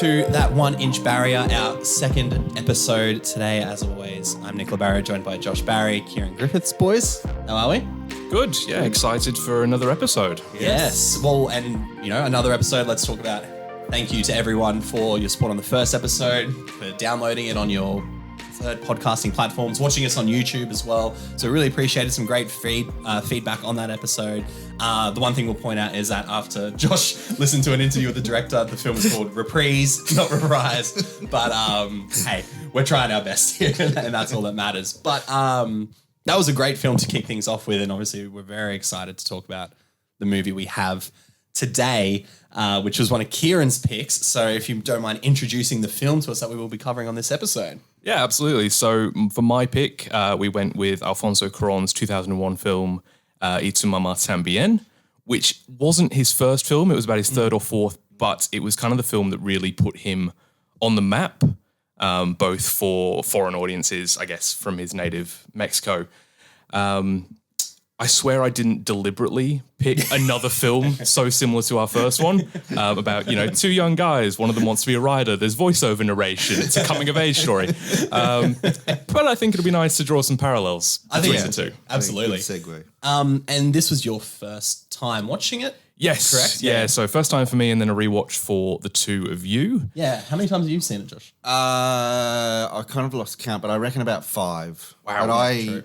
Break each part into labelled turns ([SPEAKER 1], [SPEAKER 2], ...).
[SPEAKER 1] to That 1 Inch Barrier, our second episode today. As always, I'm Nicola Barrow, joined by Josh Barry, Kieran Griffiths. Boys, how are we?
[SPEAKER 2] Good, yeah, excited for another episode.
[SPEAKER 1] Yes. Well, and, another episode, let's talk about thank you to everyone for your support on the first episode, for downloading it on your preferred podcasting platforms, watching us on YouTube as well. So really appreciated some great feedback on that episode. The one thing we'll point out is that after Josh listened to an interview with the director, the film was called Reprise, not Reprise. But hey, we're trying our best here, and that's all that matters. But that was a great film to kick things off with, and obviously we're very excited to talk about the movie we have today, which was one of Kieran's picks. So if you don't mind introducing the film to us that we will be covering on this episode.
[SPEAKER 2] Yeah, absolutely. So for my pick, we went with Alfonso Cuaron's 2001 film, Tu Mamá También, which wasn't his first film. It was about his third or fourth, but it was kind of the film that really put him on the map, both for foreign audiences, I guess, from his native Mexico. I swear I didn't deliberately pick another film so similar to our first one about, two young guys. One of them wants to be a writer. There's voiceover narration. It's a coming of age story. But I think it'll be nice to draw some parallels between the two.
[SPEAKER 1] Absolutely.
[SPEAKER 3] Segue.
[SPEAKER 1] And this was your first time watching it?
[SPEAKER 2] Yes.
[SPEAKER 1] Correct?
[SPEAKER 2] Yeah. So first time for me and then a rewatch for the two of you.
[SPEAKER 1] Yeah. How many times have you seen it, Josh?
[SPEAKER 3] I kind of lost count, but I reckon about 5.
[SPEAKER 1] Wow.
[SPEAKER 3] But I
[SPEAKER 1] True.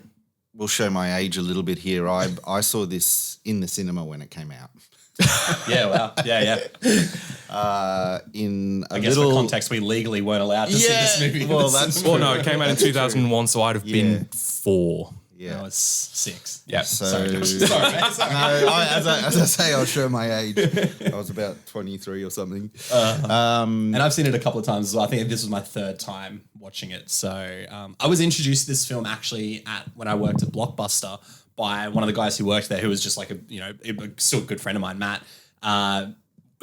[SPEAKER 3] will show my age a little bit here. I saw this in the cinema when it came out.
[SPEAKER 1] Yeah, wow. Yeah.
[SPEAKER 3] In a
[SPEAKER 1] I guess
[SPEAKER 3] little
[SPEAKER 1] for context, we legally weren't allowed to see this movie.
[SPEAKER 3] Well, that's
[SPEAKER 2] Well, no, it came out in 2001, so I'd have been 4.
[SPEAKER 1] I was 6.
[SPEAKER 2] Yeah.
[SPEAKER 3] So,
[SPEAKER 1] Sorry, Josh. Sorry, mate. Sorry.
[SPEAKER 3] no, as I say, I'll show my age. I was about 23 or something.
[SPEAKER 1] And I've seen it a couple of times as well. I think this was my third time watching it. So I was introduced to this film actually when I worked at Blockbuster by one of the guys who worked there, who was just like a still a good friend of mine, Matt.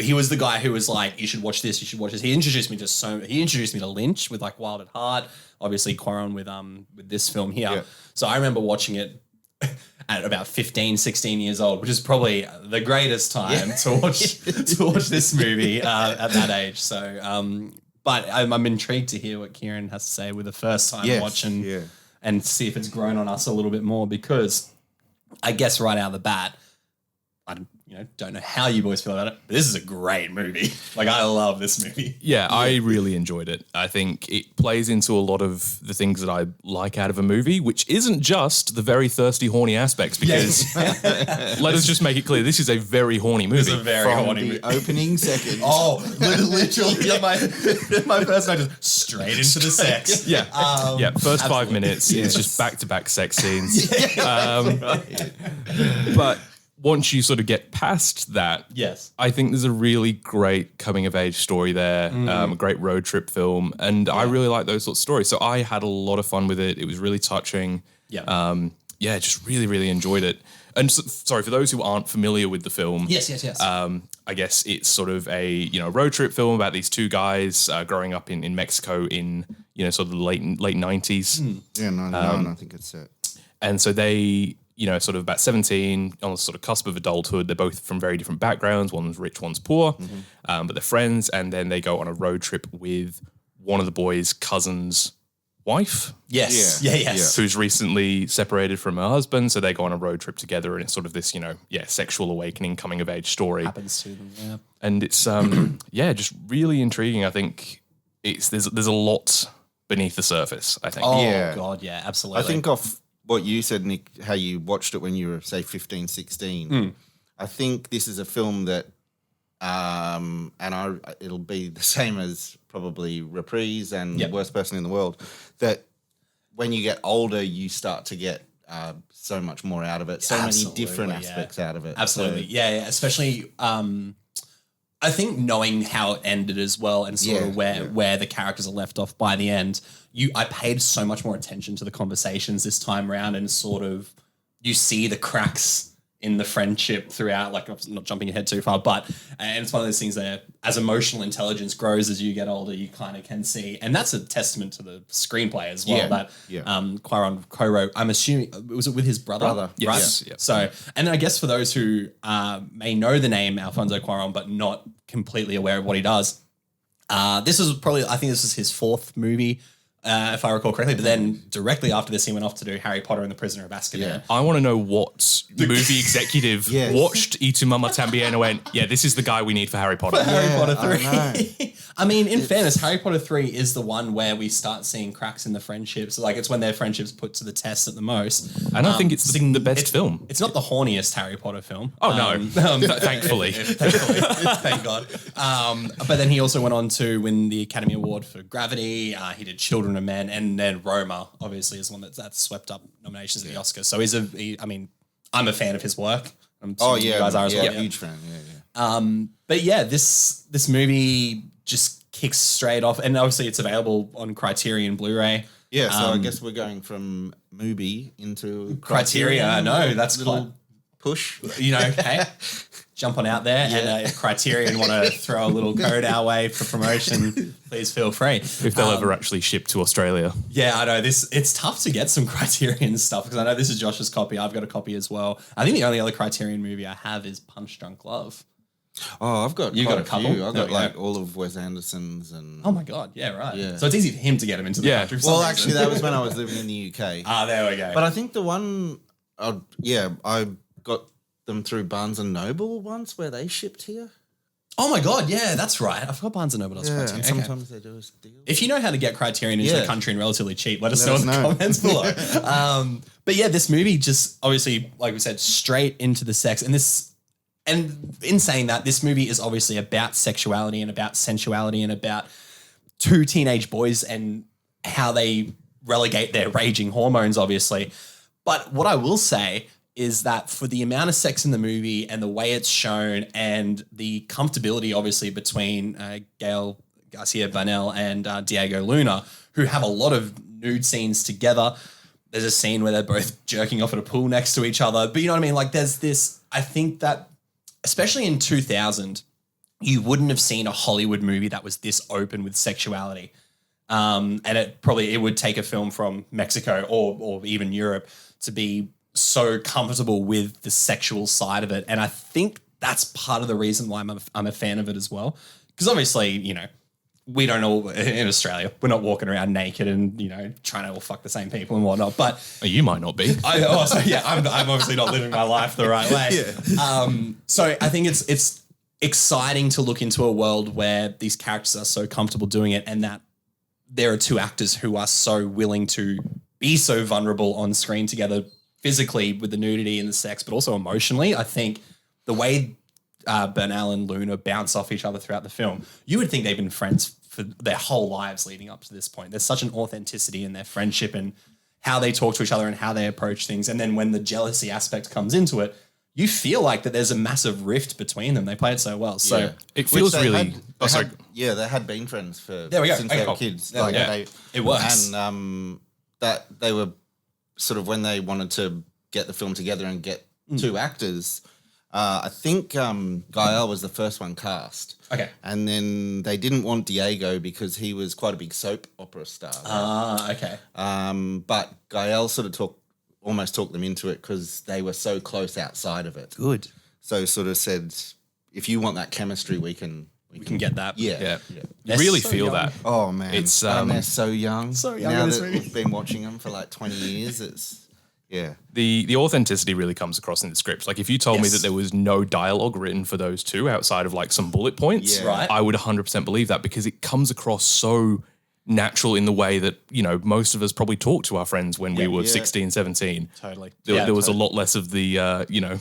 [SPEAKER 1] He was the guy who was like, you should watch this, you should watch this. He introduced me to Lynch with like Wild at Heart, obviously Cuaron with this film here.
[SPEAKER 3] Yeah.
[SPEAKER 1] So I remember watching it at about 15, 16 years old, which is probably the greatest time to watch this movie at that age. So, but I'm intrigued to hear what Kieran has to say with the first time watch and see if it's grown on us a little bit more, because I guess right out of the bat, I don't know how you boys feel about it, but this is a great movie. Like, I love this movie.
[SPEAKER 2] Yeah, I really enjoyed it. I think it plays into a lot of the things that I like out of a movie, which isn't just the very thirsty, horny aspects, because let us just make it clear, this is a very horny movie.
[SPEAKER 1] It's a very
[SPEAKER 3] from
[SPEAKER 1] horny
[SPEAKER 3] the
[SPEAKER 1] movie.
[SPEAKER 3] opening second.
[SPEAKER 1] Oh, literally, my first night just straight into the sex.
[SPEAKER 2] Yeah, first 5 minutes is just back-to-back sex scenes. But once you sort of get past that, I think there's a really great coming-of-age story there, a great road trip film, and I really like those sorts of stories. So I had a lot of fun with it. It was really touching. Just really, really enjoyed it. And sorry, for those who aren't familiar with the film, I guess it's sort of a road trip film about these two guys growing up in Mexico in sort of the late 90s.
[SPEAKER 3] Yeah, 99, I think it's it.
[SPEAKER 2] And so they, sort of about 17, on the sort of cusp of adulthood. They're both from very different backgrounds. One's rich, one's poor, but they're friends. And then they go on a road trip with one of the boys' cousin's wife.
[SPEAKER 1] Yes.
[SPEAKER 2] Who's recently separated from her husband. So they go on a road trip together, and it's sort of this, sexual awakening, coming of age story.
[SPEAKER 1] Happens to them, yeah.
[SPEAKER 2] And it's, just really intriguing. I think there's a lot beneath the surface, I think.
[SPEAKER 1] Oh,
[SPEAKER 3] Yeah.
[SPEAKER 1] God, yeah, absolutely.
[SPEAKER 3] I think off what you said, Nick, how you watched it when you were, say, 15, 16, I think this is a film that, it'll be the same as probably Reprise and Worst Person in the World, that when you get older, you start to get so much more out of it, so many different aspects out of it.
[SPEAKER 1] Absolutely, so, especially I think knowing how it ended as well, and sort of where the characters are left off by the end, I paid so much more attention to the conversations this time around, and sort of you see the cracks in the friendship throughout. Like, I'm not jumping ahead too far, and it's one of those things that as emotional intelligence grows as you get older, you kind of can see, and that's a testament to the screenplay as well. Cuaron co-wrote. I'm assuming, was it with his brother?
[SPEAKER 2] Yes.
[SPEAKER 1] Right? Yeah. So, and I guess for those who may know the name Alfonso Cuaron but not completely aware of what he does, This was probably, I think this is his fourth movie, if I recall correctly. But then directly after this, he went off to do Harry Potter and the Prisoner of Azkaban.
[SPEAKER 3] Yeah.
[SPEAKER 2] I want to know what movie executive watched Tu Mamá También and went, yeah, this is the guy we need for Harry Potter.
[SPEAKER 1] Harry Potter
[SPEAKER 3] I
[SPEAKER 1] 3. I mean, in fairness, Harry Potter 3 is the one where we start seeing cracks in the friendships. Like, it's when their friendship's put to the test at the most.
[SPEAKER 2] And I think it's the best film.
[SPEAKER 1] It's not the horniest Harry Potter film.
[SPEAKER 2] Oh, no. Thankfully.
[SPEAKER 1] Thankfully. Thank God. But then he also went on to win the Academy Award for Gravity. He did Children of Men, and then Roma, obviously, is one that's swept up nominations at the Oscars. So I'm a fan of his work. I'm you guys are as well.
[SPEAKER 3] Huge fan. Yeah.
[SPEAKER 1] But yeah, this movie just kicks straight off, and obviously it's available on Criterion Blu-ray.
[SPEAKER 3] Yeah, so I guess we're going from movie into
[SPEAKER 1] Criteria. I know, that's
[SPEAKER 3] little push.
[SPEAKER 1] You know, hey, jump on out there, and if Criterion want to throw a little code our way for promotion, please feel free.
[SPEAKER 2] If they'll ever actually ship to Australia.
[SPEAKER 1] Yeah, I know it's tough to get some Criterion stuff, because I know this is Josh's copy. I've got a copy as well. I think the only other Criterion movie I have is Punch Drunk Love.
[SPEAKER 3] Oh, I've got
[SPEAKER 1] you got a couple.
[SPEAKER 3] I've got like all of Wes Anderson's and.
[SPEAKER 1] Oh my God! Yeah, right.
[SPEAKER 3] Yeah.
[SPEAKER 1] So it's easy for him to get him into the country.
[SPEAKER 3] Well, actually, that was when I was living in the UK.
[SPEAKER 1] There we go.
[SPEAKER 3] But I think the one, I got them through Barnes and Noble once, where they shipped here.
[SPEAKER 1] Oh my God! Yeah, that's right. I forgot Barnes and Noble does Criterion.
[SPEAKER 3] And sometimes they do a deal.
[SPEAKER 1] If you know how to get Criterion into the country and relatively cheap, let us know in the comments below. But yeah, this movie just obviously, like we said, straight into the sex, and in saying that, this movie is obviously about sexuality and about sensuality and about two teenage boys and how they relegate their raging hormones, obviously. But what I will say is that for the amount of sex in the movie and the way it's shown and the comfortability, obviously, between Gael Garcia Bernal and Diego Luna, who have a lot of nude scenes together. There's a scene where they're both jerking off at a pool next to each other. But you know what I mean? Like, there's this, I think that, especially in 2000, you wouldn't have seen a Hollywood movie that was this open with sexuality. And it would take a film from Mexico or even Europe to be so comfortable with the sexual side of it. And I think that's part of the reason why I'm a fan of it as well. Because obviously, you know, we don't all, in Australia, we're not walking around naked and, you know, trying to all fuck the same people and whatnot. But
[SPEAKER 2] you might not be.
[SPEAKER 1] I'm obviously not living my life the right way. So I think it's exciting to look into a world where these characters are so comfortable doing it, and that there are two actors who are so willing to be so vulnerable on screen together, physically with the nudity and the sex, but also emotionally. I think the way Bernal and Luna bounce off each other throughout the film, you would think they've been friends for their whole lives leading up to this point. There's such an authenticity in their friendship and how they talk to each other and how they approach things. And then when the jealousy aspect comes into it, you feel like that there's a massive rift between them. They play it so well. So
[SPEAKER 2] it feels really...
[SPEAKER 3] they had been friends for since they were kids.
[SPEAKER 1] It works.
[SPEAKER 3] And that they were sort of, when they wanted to get the film together and get two actors... I think Gael was the first one cast.
[SPEAKER 1] Okay.
[SPEAKER 3] And then they didn't want Diego because he was quite a big soap opera star.
[SPEAKER 1] Okay.
[SPEAKER 3] But Gael sort of almost talked them into it because they were so close outside of it.
[SPEAKER 1] Good.
[SPEAKER 3] So sort of said, if you want that chemistry, we can
[SPEAKER 1] get that.
[SPEAKER 3] Yeah.
[SPEAKER 2] You really
[SPEAKER 1] so
[SPEAKER 2] feel
[SPEAKER 1] young.
[SPEAKER 2] that.
[SPEAKER 3] Oh, man.
[SPEAKER 2] It's
[SPEAKER 3] and they're so young.
[SPEAKER 1] So young
[SPEAKER 3] now
[SPEAKER 1] in this
[SPEAKER 3] that
[SPEAKER 1] movie.
[SPEAKER 3] we've been watching them for like 20 years, it's... Yeah.
[SPEAKER 2] The authenticity really comes across in the script. Like, if you told me that there was no dialogue written for those two outside of like some bullet points,
[SPEAKER 1] right,
[SPEAKER 2] I would 100% believe that, because it comes across so natural in the way that, you know, most of us probably talked to our friends when we were 16, 17.
[SPEAKER 1] Totally.
[SPEAKER 2] There was a lot less of the, you know,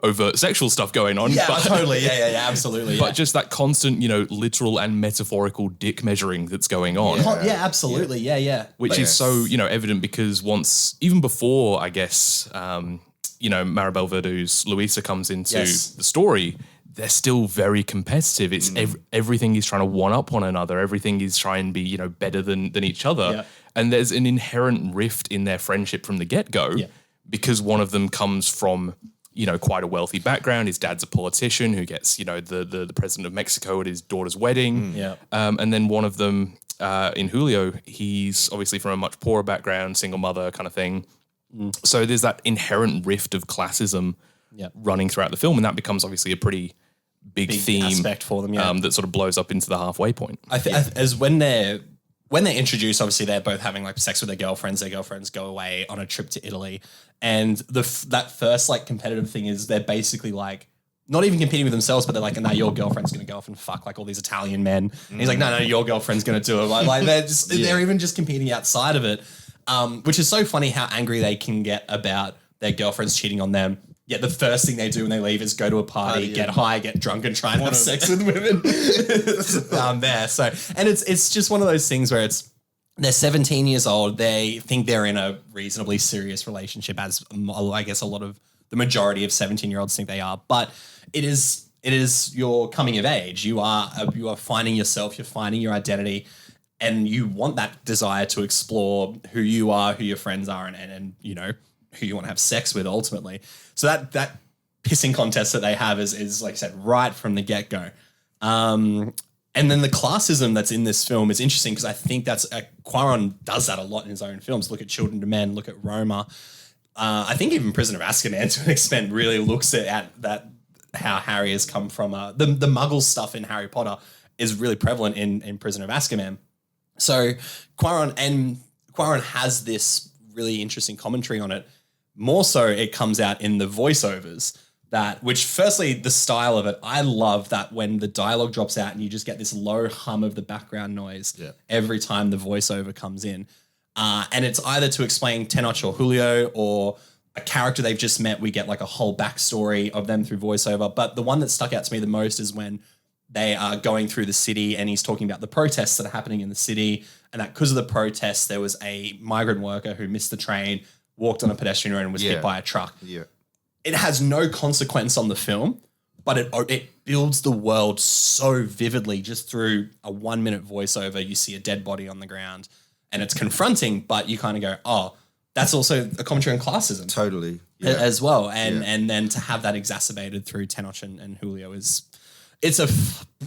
[SPEAKER 2] overt sexual stuff going on.
[SPEAKER 1] Yeah, totally. Yeah, absolutely.
[SPEAKER 2] But just that constant, you know, literal and metaphorical dick measuring that's going on.
[SPEAKER 1] Yeah, absolutely. Yeah.
[SPEAKER 2] Which is so, you know, evident because even before, I guess, you know, Maribel Verdú's Luisa comes into the story, they're still very competitive. It's everything is trying to one up one another. Everything is trying to be, you know, better than each other. Yeah. And there's an inherent rift in their friendship from the get-go because one of them comes from, you know, quite a wealthy background. His dad's a politician who gets, you know, the president of Mexico at his daughter's wedding. And then one of them, in Julio, he's obviously from a much poorer background, single mother kind of thing. So there's that inherent rift of classism running throughout the film, and that becomes obviously a pretty big theme
[SPEAKER 1] aspect for them,
[SPEAKER 2] that sort of blows up into the halfway point.
[SPEAKER 1] As when they're introduced, obviously they're both having like sex with their girlfriends. Their girlfriends go away on a trip to Italy, and that first like competitive thing is they're basically like not even competing with themselves, but they're like, "No, your girlfriend's gonna go off and fuck like all these Italian men." And he's like, "No, your girlfriend's gonna do it." Like they're even just competing outside of it, which is so funny how angry they can get about their girlfriends cheating on them. Yet the first thing they do when they leave is go to a party, get high, get drunk, and try and have sex with women down there. So, and it's just one of those things where they're 17 years old. They think they're in a reasonably serious relationship, as I guess the majority of 17-year-olds think they are. But it is your coming of age. You are finding yourself. You're finding your identity, and you want that desire to explore who you are, who your friends are, and you know who you want to have sex with ultimately. So that pissing contest that they have is like I said, right from the get-go. And then the classism that's in this film is interesting because I think Cuaron does that a lot in his own films. Look at Children of Men, look at Roma. I think even Prisoner of Azkaban to an extent really looks at that how Harry has come from. The Muggle stuff in Harry Potter is really prevalent in Prisoner of Azkaban. So Cuaron has this really interesting commentary on it. More so, it comes out in the voiceovers which firstly, the style of it, I love that when the dialogue drops out and you just get this low hum of the background noise every time the voiceover comes in. And it's either to explain Tenoch or Julio or a character they've just met. We get like a whole backstory of them through voiceover. But the one that stuck out to me the most is when they are going through the city and he's talking about the protests that are happening in the city. And that because of the protests, there was a migrant worker who missed the train, walked on a pedestrian road and was hit by a truck. Yeah. It has no consequence on the film, but it builds the world so vividly just through a 1-minute voiceover. You see a dead body on the ground and it's confronting, but you kind of go, oh, that's also a commentary on classism.
[SPEAKER 3] Totally.
[SPEAKER 1] As well. And then to have that exacerbated through Tenoch and Julio it's a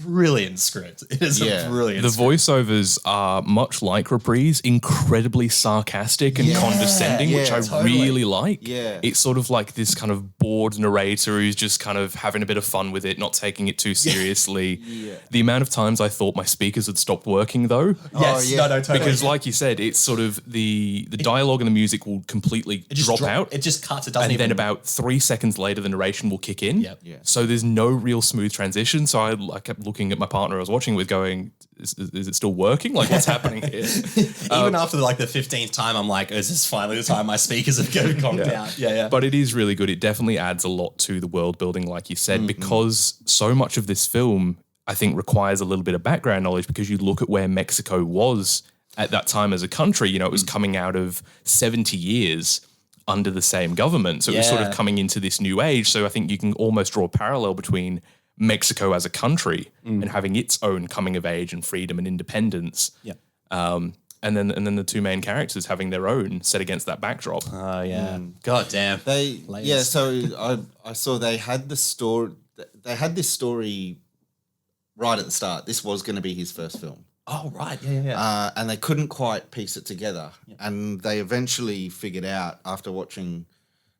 [SPEAKER 1] brilliant script. It is a brilliant
[SPEAKER 2] The
[SPEAKER 1] script.
[SPEAKER 2] Voiceovers are much like Reprise, incredibly sarcastic and condescending, which I really like.
[SPEAKER 3] Yeah.
[SPEAKER 2] It's sort of like this kind of bored narrator who's just kind of having a bit of fun with it, not taking it too seriously. The amount of times I thought my speakers had stopped working though.
[SPEAKER 1] Yes, no, totally.
[SPEAKER 2] Because like you said, it's sort of the dialogue and the music will completely drop out.
[SPEAKER 1] It just cuts. It doesn't
[SPEAKER 2] then about 3 seconds later, the narration will kick in. So there's no real smooth transition. So I kept looking at my partner I was watching with going, is it still working? Like what's happening here?
[SPEAKER 1] Even after the 15th time, I'm like, is this finally the time my speakers have gone down? Yeah.
[SPEAKER 2] But it is really good. It definitely adds a lot to the world building, like you said, because so much of this film, I think, requires a little bit of background knowledge because you look at where Mexico was at that time as a country. You know, it was coming out of 70 years under the same government. So it was sort of coming into this new age. So I think you can almost draw a parallel between Mexico as a country and having its own coming of age and freedom and independence. And then the two main characters having their own set against that backdrop.
[SPEAKER 1] Oh yeah. God damn.
[SPEAKER 3] So I saw they had this story right at the start. This was going to be his first film.
[SPEAKER 1] Oh right. Yeah.
[SPEAKER 3] And they couldn't quite piece it together. And they eventually figured out after watching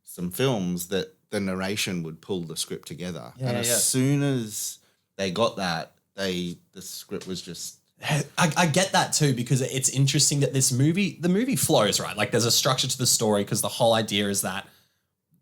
[SPEAKER 3] some films that the narration would pull the script together. As soon as they got that, the script was just...
[SPEAKER 1] I get that too, because it's interesting that the movie flows, right? Like there's a structure to the story because the whole idea is that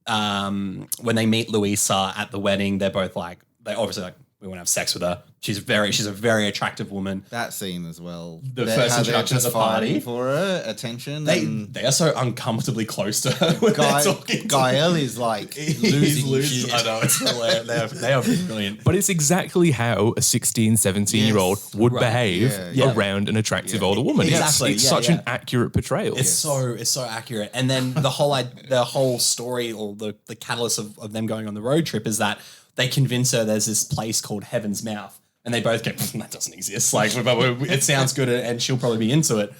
[SPEAKER 1] when they meet Luisa at the wedding, they're both like, they obviously like, we want to have sex with her. She's a very attractive woman.
[SPEAKER 3] That scene as well.
[SPEAKER 1] The first introduction at the party.
[SPEAKER 3] For her attention.
[SPEAKER 1] They are so uncomfortably close to her when they're talking.
[SPEAKER 3] Gael is like losing shit.
[SPEAKER 1] I know, it's hilarious. They are brilliant.
[SPEAKER 2] But it's exactly how a 16, 17-year-old would behave around an attractive older woman.
[SPEAKER 1] Exactly.
[SPEAKER 2] It's such an accurate portrayal.
[SPEAKER 1] It's so accurate. And then the whole story or the catalyst of them going on the road trip is that they convince her there's this place called Heaven's Mouth. And they both go, that doesn't exist. Like, it sounds good and she'll probably be into it.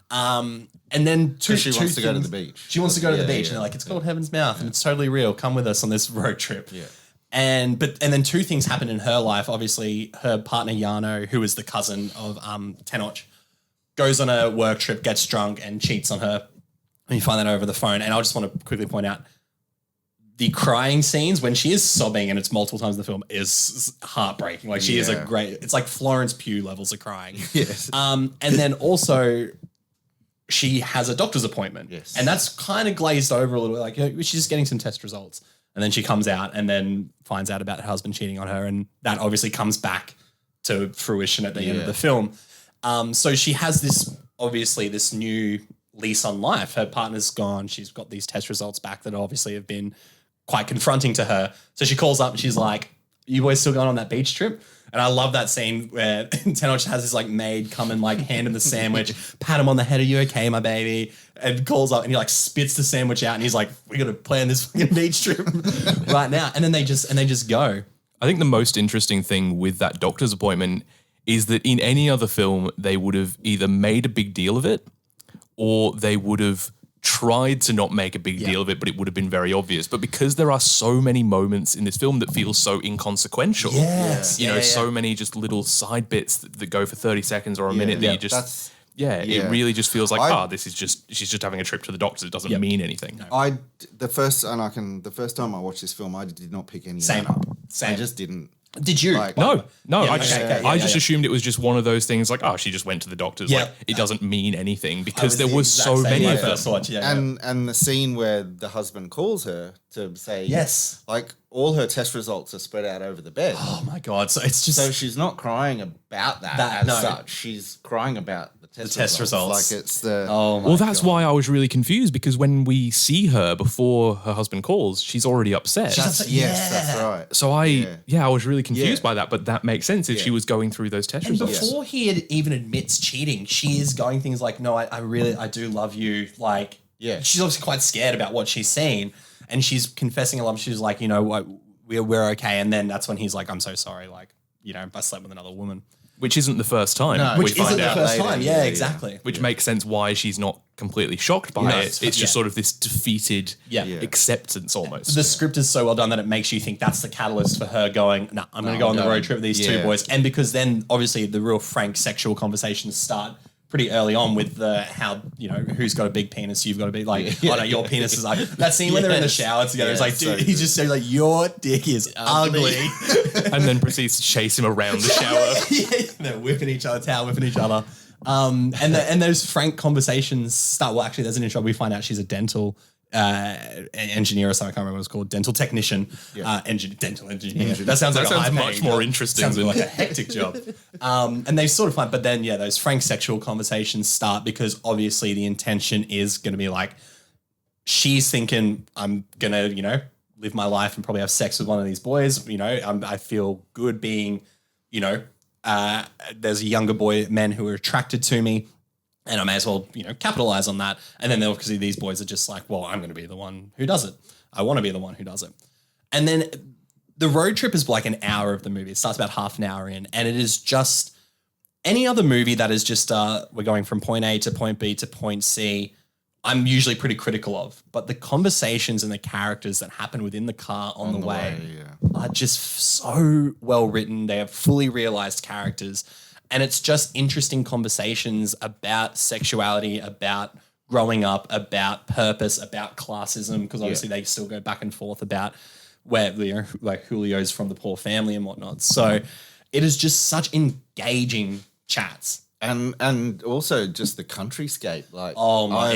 [SPEAKER 1] And then
[SPEAKER 3] she wants to go to the beach.
[SPEAKER 1] She wants to go to the beach. And they're like, it's called Heaven's Mouth and it's totally real. Come with us on this road trip.
[SPEAKER 3] Yeah.
[SPEAKER 1] And then two things happen in her life. Obviously, her partner, Yano, who is the cousin of Tenoch, goes on a work trip, gets drunk and cheats on her. And you find that over the phone. And I just want to quickly point out, the crying scenes when she is sobbing, and it's multiple times in the film, is heartbreaking. Like she is a great, it's like Florence Pugh levels of crying.
[SPEAKER 3] Yes.
[SPEAKER 1] And then also she has a doctor's appointment.
[SPEAKER 3] Yes.
[SPEAKER 1] And that's kind of glazed over a little bit. Like she's just getting some test results. And then she comes out and then finds out about her husband cheating on her. And that obviously comes back to fruition at the end of the film. So she has this new lease on life. Her partner's gone. She's got these test results back that obviously have been quite confronting to her. So she calls up and she's like, "You boys still going on that beach trip?" And I love that scene where Tenoch has this like maid come and like hand him the sandwich, pat him on the head, "Are you okay, my baby?" And calls up and he like spits the sandwich out and he's like, "We got to plan this fucking beach trip right now." And then they just go.
[SPEAKER 2] I think the most interesting thing with that doctor's appointment is that in any other film, they would have either made a big deal of it or they would have tried to not make a big deal of it, but it would have been very obvious. But because there are so many moments in this film that feel so inconsequential, so many just little side bits that go for 30 seconds or a minute that you just... it really just feels like, she's just having a trip to the doctor. It doesn't mean anything.
[SPEAKER 3] No. The first time I watched this film, I did not pick any of that up. I just didn't.
[SPEAKER 1] Did you?
[SPEAKER 2] No. I just assumed it was just one of those things like, she just went to the doctor's. Like, it doesn't mean anything because there was so many of them.
[SPEAKER 3] And the scene where the husband calls her to say, like all her test results are spread out over the bed.
[SPEAKER 1] Oh my God. So it's just.
[SPEAKER 3] So she's not crying about that such. She's crying about the test results. Like it's the.
[SPEAKER 1] Oh my
[SPEAKER 2] Well, that's why I was really confused because when we see her before her husband calls, she's already upset.
[SPEAKER 3] That's right.
[SPEAKER 2] So I was really confused by that, but that makes sense if she was going through those test results.
[SPEAKER 1] Before he even admits cheating, she is going things like, "No, I do love you." Like, she's obviously quite scared about what she's seen, and she's confessing a lot. She's like, "You know what, we're okay." And then that's when he's like, "I'm so sorry. Like, I slept with another woman."
[SPEAKER 2] Which isn't the first time.
[SPEAKER 1] No, which isn't the first
[SPEAKER 3] later.
[SPEAKER 1] time. Yeah, exactly.
[SPEAKER 2] Which makes sense why she's not completely shocked by it. It's just sort of this defeated acceptance almost.
[SPEAKER 1] The script is so well done that it makes you think that's the catalyst for her going, "No, I'm going to go on the road trip with these two boys." And because then obviously the real frank sexual conversations start pretty early on with how, who's got a big penis, you've got a big, like, "Oh no, your penis is like," that scene when they're in the shower together, it's like, dude, he's just saying like, "Your dick is ugly."
[SPEAKER 2] And then proceeds to chase him around the shower.
[SPEAKER 1] They're whipping each other, towel whipping each other. And those frank conversations start, well, actually there's an intro, we find out she's a dental engineer or something, I can't remember what it's called, dental technician, dental engineer. That sounds
[SPEAKER 2] much more interesting.
[SPEAKER 1] Sounds like a hectic job. And they sort of find, but then those frank sexual conversations start because obviously the intention is going to be like, she's thinking, "I'm going to, live my life and probably have sex with one of these boys. I feel good being, there's a younger men who are attracted to me. And I may as well, capitalize on that." And then obviously these boys are just like, "Well, I'm going to be the one who does it. I want to be the one who does it." And then the road trip is like an hour of the movie. It starts about half an hour in. And it is just any other movie that is just, we're going from point A to point B to point C, I'm usually pretty critical of. But the conversations and the characters that happen within the car on the way are just so well written. They have fully realized characters. And it's just interesting conversations about sexuality, about growing up, about purpose, about classism, because obviously they still go back and forth about where, like Julio's from the poor family and whatnot. So it is just such engaging chats.
[SPEAKER 3] And also just the countryscape. Like,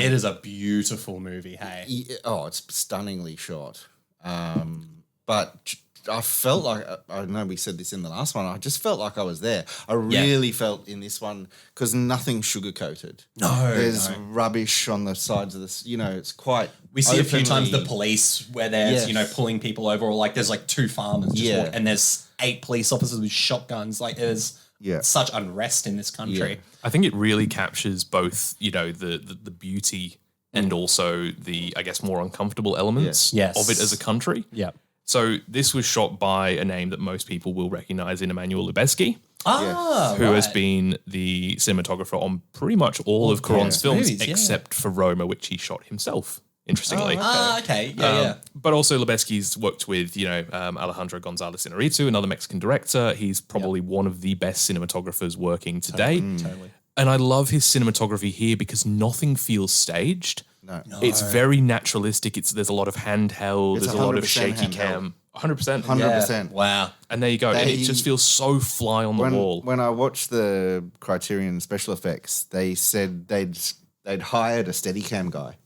[SPEAKER 1] it is a beautiful movie, hey?
[SPEAKER 3] It's stunningly shot. But I felt like, I know we said this in the last one, I just felt like I was there. I really felt in this one, because nothing's sugar-coated. There's rubbish on the sides of this, it's quite
[SPEAKER 1] We see a few times the police where there's, pulling people over, or like there's like two farmers and there's 8 police officers with shotguns. Like there's such unrest in this country.
[SPEAKER 2] I think it really captures both, the beauty and also the, I guess, more uncomfortable elements of it as a country.
[SPEAKER 1] Yeah.
[SPEAKER 2] So this was shot by a name that most people will recognize in Emmanuel Lubezki, who has been the cinematographer on pretty much all of Cuarón's films, except for Roma, which he shot himself, interestingly. But also Lubezki's worked with, Alejandro González Iñárritu, another Mexican director. He's probably one of the best cinematographers working today.
[SPEAKER 1] Totally.
[SPEAKER 2] And I love his cinematography here because nothing feels staged.
[SPEAKER 3] No.
[SPEAKER 2] It's very naturalistic. There's a lot of handheld. There's a lot of shaky cam. 100%.
[SPEAKER 3] 100%.
[SPEAKER 1] Wow.
[SPEAKER 2] And there you go. And it just feels so fly on the wall.
[SPEAKER 3] When I watched the Criterion special effects, they said they'd hired a Steadicam guy.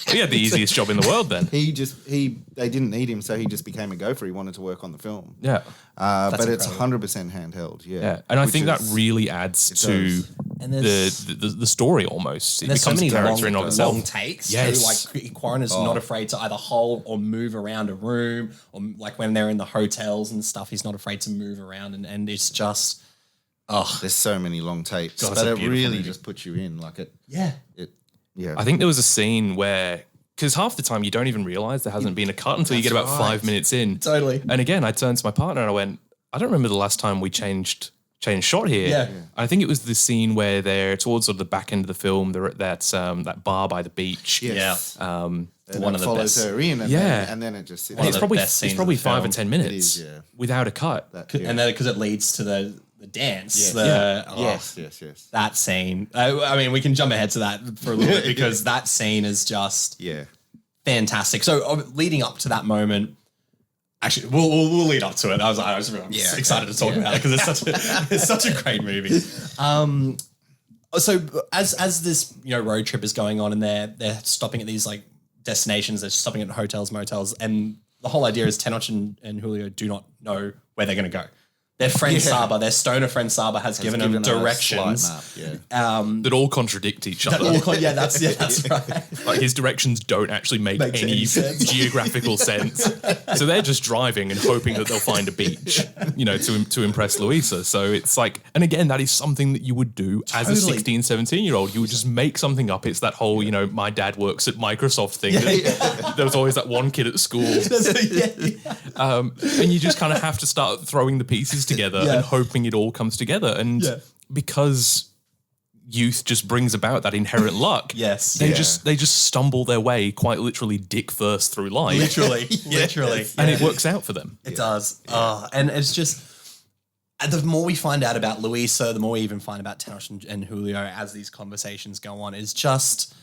[SPEAKER 2] He had the easiest job in the world then.
[SPEAKER 3] They didn't need him, so he just became a gopher. He wanted to work on the film.
[SPEAKER 2] Yeah.
[SPEAKER 3] But it's 100% handheld. Yeah.
[SPEAKER 2] And I think that really adds to the story almost. It
[SPEAKER 1] there's so
[SPEAKER 2] becomes
[SPEAKER 1] many
[SPEAKER 2] a character in and of itself.
[SPEAKER 1] long takes.
[SPEAKER 2] Yes.
[SPEAKER 1] Too. Like Cuaron is not afraid to either hold or move around a room, or like when they're in the hotels and stuff, he's not afraid to move around, and it's just
[SPEAKER 3] there's so many long takes,
[SPEAKER 2] God,
[SPEAKER 3] but
[SPEAKER 2] it's a
[SPEAKER 3] it
[SPEAKER 2] beautiful
[SPEAKER 3] really
[SPEAKER 2] movie.
[SPEAKER 3] just puts you in. Like it.
[SPEAKER 1] Yeah.
[SPEAKER 3] Yeah.
[SPEAKER 2] I think there was a scene where, because half the time you don't even realize there hasn't been a cut until you get about 5 minutes in.
[SPEAKER 1] Totally.
[SPEAKER 2] And again, I turned to my partner and I went, I don't remember the last time we changed shot here.
[SPEAKER 1] Yeah.
[SPEAKER 2] I think it was the scene where they're towards sort of the back end of the film. They're at that bar by the beach.
[SPEAKER 3] Yes.
[SPEAKER 1] Yeah.
[SPEAKER 3] And
[SPEAKER 1] one of the
[SPEAKER 3] follows
[SPEAKER 1] best.
[SPEAKER 3] her in, and then it just.
[SPEAKER 2] And it's
[SPEAKER 1] the
[SPEAKER 2] probably
[SPEAKER 1] best scenes
[SPEAKER 2] it's probably
[SPEAKER 1] of the
[SPEAKER 2] 5 or
[SPEAKER 1] film.
[SPEAKER 2] 10 minutes
[SPEAKER 3] It is, yeah.
[SPEAKER 2] without a cut.
[SPEAKER 1] And then because it leads to the dance.
[SPEAKER 3] Yes. Yes.
[SPEAKER 1] That scene. I mean, we can jump ahead to that for a little bit because that scene is just fantastic. So leading up to that moment, actually, we'll lead up to it. I'm excited to talk about it because it's such a great movie. So as this road trip is going on and they're stopping at these like destinations, they're stopping at hotels, motels, and the whole idea is Tenoch and Julio do not know where they're going to go. Their friend Saba, their stoner friend Saba, has given them directions
[SPEAKER 2] that all contradict each other.
[SPEAKER 1] That's right.
[SPEAKER 2] Like his directions don't actually make any geographical sense. So they're just driving and hoping that they'll find a beach, to impress Luisa. So it's like, and again, that is something that you would do as a 16, 17-year-old. You would just make something up. It's that whole, my dad works at Microsoft thing. There was always that one kid at school. And you just kind of have to start throwing the pieces together and hoping it all comes together. And because youth just brings about that inherent luck. They just stumble their way quite literally dick first through life.
[SPEAKER 1] Literally.
[SPEAKER 2] And it works out for them.
[SPEAKER 1] It does. And it's just, the more we find out about Luisa, the more we even find about Tenoch and Julio as these conversations go on, is just,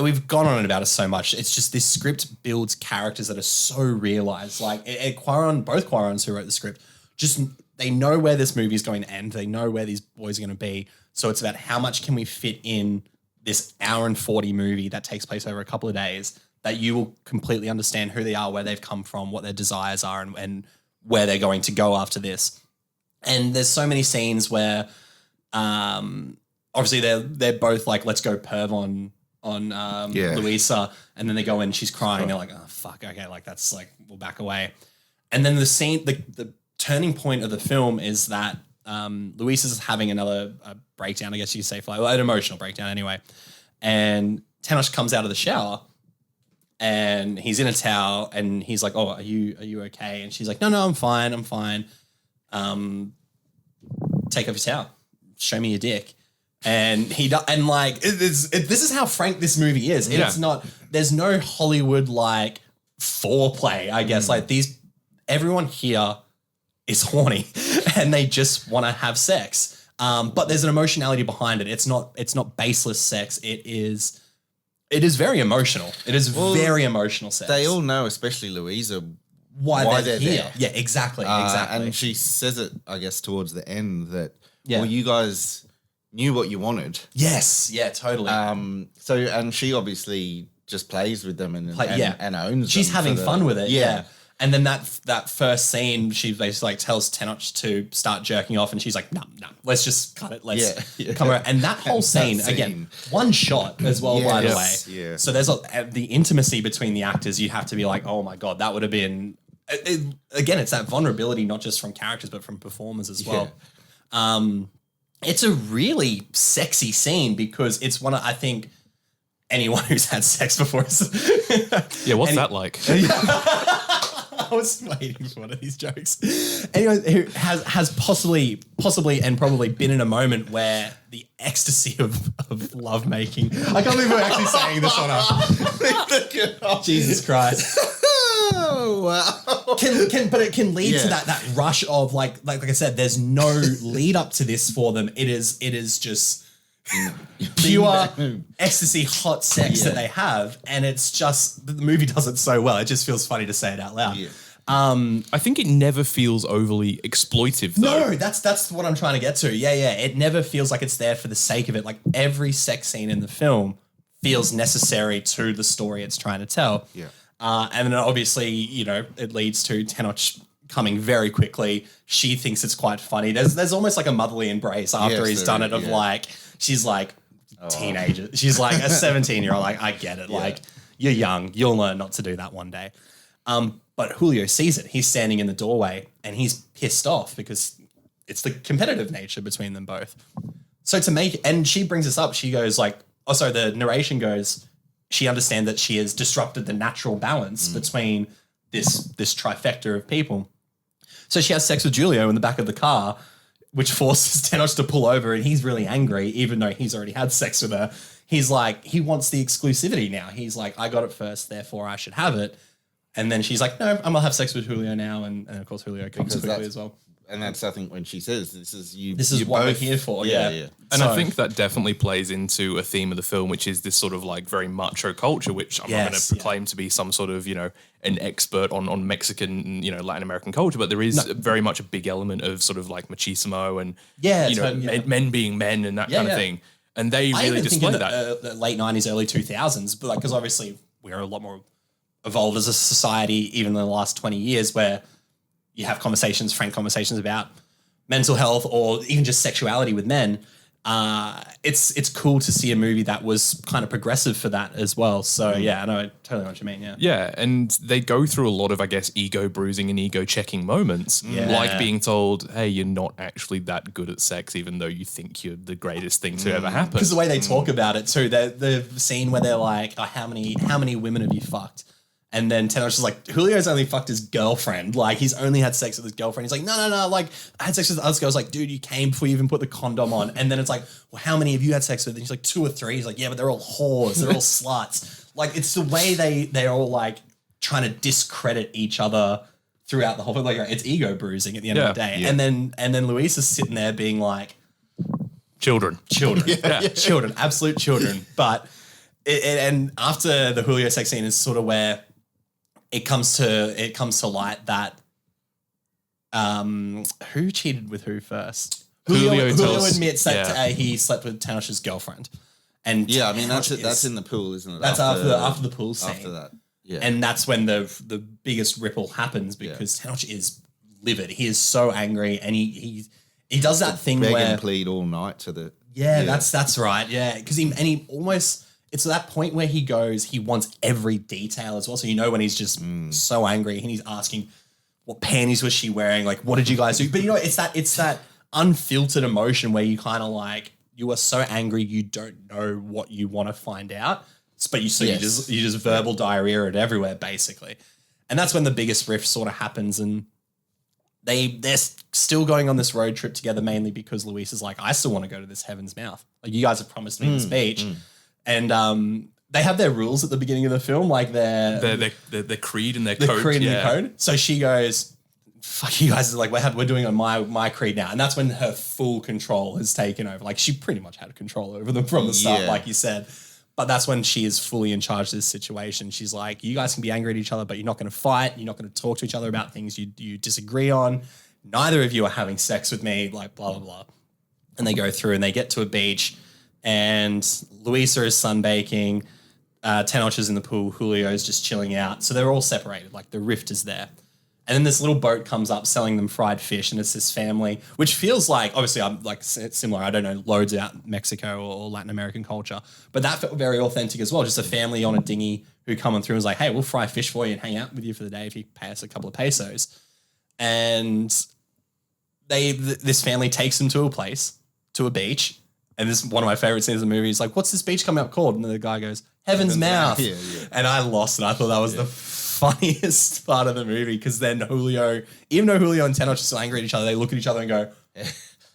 [SPEAKER 1] we've gone on about it so much. It's just this script builds characters that are so realized. Like Cuaron, both Cuarons who wrote the script, just they know where this movie is going to end. They know where these boys are going to be. So it's about how much can we fit in this hour and 40 movie that takes place over a couple of days that you will completely understand who they are, where they've come from, what their desires are, and where they're going to go after this. And there's so many scenes where obviously they're both like, let's go perv on Luisa, and then they go in, she's crying, they're like, oh fuck, okay, like that's like, we'll back away. And then the scene, the turning point of the film is that Luisa's having another breakdown, I guess you could say, an emotional breakdown anyway. And Tenoch comes out of the shower and he's in a towel and he's like, oh, are you okay? And she's like, no, I'm fine. Take off your towel. Show me your dick. And this is how frank this movie is. It's not, there's no Hollywood like foreplay, I guess. Like everyone here is horny and they just want to have sex. But there's an emotionality behind it. It's not baseless sex. It is very emotional. It is very emotional sex.
[SPEAKER 3] They all know, especially Louisa,
[SPEAKER 1] why they're here. There. Yeah, exactly.
[SPEAKER 3] And she says it, I guess, towards the end that, well, you guys knew what you wanted.
[SPEAKER 1] Yes. Yeah, totally.
[SPEAKER 3] And she obviously just plays with them and owns
[SPEAKER 1] She's
[SPEAKER 3] them.
[SPEAKER 1] having fun with it. Yeah. And then that first scene, she basically like tells Tenoch to start jerking off, and she's like, no, let's just cut it. Let's come around. And that whole scene, again, one shot as well, by the way.
[SPEAKER 3] Yeah.
[SPEAKER 1] So there's the intimacy between the actors. You have to be like, oh my God, that would have been, again, it's that vulnerability, not just from characters, but from performers as well. It's a really sexy scene because it's one of, I think, anyone who's had sex before.
[SPEAKER 2] What's that like?
[SPEAKER 1] I was waiting for one of these jokes. Anyone who has possibly and probably been in a moment where the ecstasy of lovemaking. I can't believe we're actually saying this on our Jesus Christ.
[SPEAKER 3] Oh wow!
[SPEAKER 1] But it can lead to that rush of like I said. There's no lead up to this for them. It is just pure ecstasy, hot sex that they have, and it's just the movie does it so well. It just feels funny to say it out loud.
[SPEAKER 3] Yeah.
[SPEAKER 2] I think it never feels overly exploitive, though.
[SPEAKER 1] No, that's what I'm trying to get to. Yeah. It never feels like it's there for the sake of it. Like every sex scene in the film feels necessary to the story it's trying to tell.
[SPEAKER 3] Yeah.
[SPEAKER 1] And then obviously, it leads to Tenoch coming very quickly. She thinks it's quite funny. There's almost like a motherly embrace after he's done it of like, she's like teenager. She's like a 17-year-old. Like, I get it. Yeah. Like, you're young. You'll learn not to do that one day. But Julio sees it. He's standing in the doorway and he's pissed off because it's the competitive nature between them both. So and she brings this up. She goes like, the narration goes, she understands that she has disrupted the natural balance between this trifecta of people. So she has sex with Julio in the back of the car, which forces Tenoch to pull over, and he's really angry, even though he's already had sex with her. He's like, he wants the exclusivity now. He's like, I got it first, therefore I should have it. And then she's like, no, I'm going to have sex with Julio now. And of course, Julio comes quickly as well.
[SPEAKER 3] And that's, I think, when she says, this
[SPEAKER 1] is what we're here for. Yeah.
[SPEAKER 2] And I think that definitely plays into a theme of the film, which is this sort of like very macho culture, which I'm not going to proclaim to be some sort of, an expert on Mexican, Latin American culture, but there is very much a big element of sort of like machismo and, men being men and that kind of thing. And they really display that.
[SPEAKER 1] The late 90s, early 2000s, but because obviously we're a lot more evolved as a society, even in the last 20 years, where you have frank conversations about mental health or even just sexuality with men. It's cool to see a movie that was kind of progressive for that as well. So I know totally what you mean. Yeah.
[SPEAKER 2] Yeah. And they go through a lot of, I guess, ego bruising and ego checking moments, like being told, hey, you're not actually that good at sex, even though you think you're the greatest thing to ever happen.
[SPEAKER 1] Because the way they talk about it too, the scene where they're like, oh, how many women have you fucked? And then Tenoch is like, Julio's only fucked his girlfriend. Like, he's only had sex with his girlfriend. He's like, no. Like, I had sex with other girls. Like, dude, you came before you even put the condom on. And then it's like, well, how many have you had sex with? And he's like, 2 or 3. He's like, yeah, but they're all whores. They're all sluts. Like, it's the way they're all like trying to discredit each other throughout the whole thing. Like, it's ego bruising at the end of the day. Yeah. And then Luis is sitting there being like,
[SPEAKER 2] children,
[SPEAKER 1] children, absolute children. But and after the Julio sex scene is sort of where it comes to light that who cheated with who first? Julio admits that he slept with Tenoch's girlfriend. And
[SPEAKER 3] I mean that's in the pool, isn't it?
[SPEAKER 1] That's after the pool scene.
[SPEAKER 3] After that. Yeah.
[SPEAKER 1] And that's when the biggest ripple happens because Tenoch is livid. He is so angry and he does that thing
[SPEAKER 3] beg
[SPEAKER 1] where
[SPEAKER 3] and plead all night to the
[SPEAKER 1] that's right. Yeah. Because he almost it's that point where he wants every detail as well. So when he's just so angry and he's asking, what panties was she wearing? Like, what did you guys do? But it's that unfiltered emotion where you kind of like, you are so angry you don't know what you want to find out. But you just verbal diarrhea it everywhere, basically. And that's when the biggest rift sort of happens. And they're still going on this road trip together, mainly because Luis is like, I still want to go to this Heaven's Mouth. Like, you guys have promised me this beach. And they have their rules at the beginning of the film, like their
[SPEAKER 2] creed and their code.
[SPEAKER 1] Creed and the code. So she goes, fuck you guys, like we're doing on my creed now. And that's when her full control has taken over. Like, she pretty much had control over them from the start, like you said. But that's when she is fully in charge of this situation. She's like, you guys can be angry at each other, but you're not going to fight. You're not going to talk to each other about things you disagree on. Neither of you are having sex with me, like blah, blah, blah. And they go through and they get to a beach and Luisa is sunbaking. Tenoch is in the pool. Julio is just chilling out. So they're all separated. Like, the rift is there. And then this little boat comes up selling them fried fish, and it's this family, which feels like, obviously I'm like similar. I don't know loads about Mexico or Latin American culture, but that felt very authentic as well. Just a family on a dinghy who come on through and was like, hey, we'll fry fish for you and hang out with you for the day if you pay us a couple of pesos. And this family takes them to a beach. And this is one of my favorite scenes of the movie. Is like, what's this beach coming up called? And the guy goes, Heaven's Mouth. Yeah. And I lost it. I thought that was the funniest part of the movie, because then Julio, even though Julio and Tenoch are still angry at each other, they look at each other and go,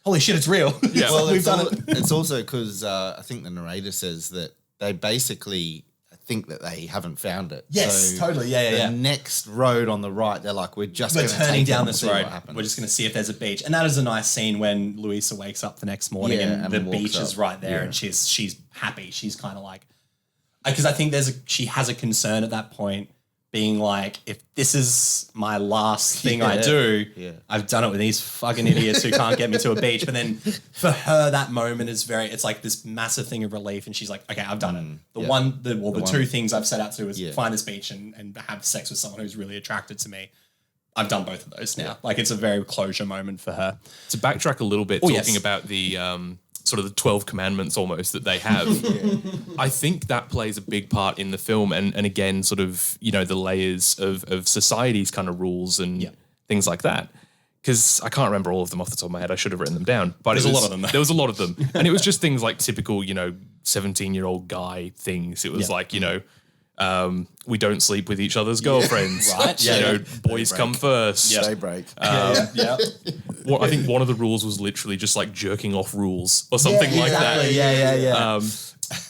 [SPEAKER 1] holy shit, it's real.
[SPEAKER 2] Yeah.
[SPEAKER 3] Well, we've done it. It's also because I think the narrator says that they basically, I think that they haven't found it.
[SPEAKER 1] Yes, totally. Yeah.
[SPEAKER 3] The next road on the right, they're like, we're
[SPEAKER 1] turning down this road. We're just going to see if there's a beach. And that is a nice scene when Louisa wakes up the next morning and the beach is right there and she's happy. She's kind of like, because I think she has a concern at that point, being like, if this is my last thing I do, I've done it with these fucking idiots who can't get me to a beach. But then for her, that moment is it's like this massive thing of relief. And she's like, okay, I've done it. The two things I've set out to do is find this beach and have sex with someone who's really attracted to me. I've done both of those now. Like, it's a very closure moment for her.
[SPEAKER 2] To backtrack a little bit, talking about the sort of the 12 commandments almost that they have, I think that plays a big part in the film. And again, sort of, you know, the layers of society's kind of rules and things like that. Because I can't remember all of them off the top of my head. I should have written them down. But
[SPEAKER 1] There's a lot of them.
[SPEAKER 2] There was a lot of them. And it was just things like typical, you know, 17-year-old guy things. It was like, you know, we don't sleep with each other's girlfriends.
[SPEAKER 1] Right.
[SPEAKER 2] You know, boys come first.
[SPEAKER 3] Daybreak.
[SPEAKER 2] I think one of the rules was literally just like jerking off rules or something like that.
[SPEAKER 1] Yeah.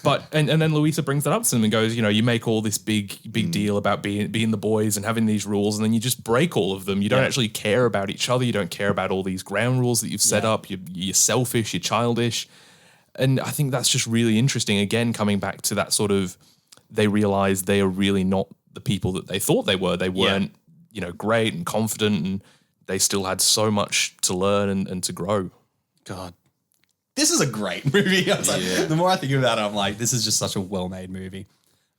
[SPEAKER 2] But and then Louisa brings that up to them and goes, you know, you make all this big deal about being the boys and having these rules, and then you just break all of them. You don't actually care about each other. You don't care about all these ground rules that you've set up. You're selfish. You're childish. And I think that's just really interesting. Again, coming back to that sort of, they realize they are really not the people that they thought they were. They weren't, you know, great and confident, and they still had so much to learn and to grow.
[SPEAKER 1] God, this is a great movie. Like, the more I think about it, I'm like, this is just such a well-made movie.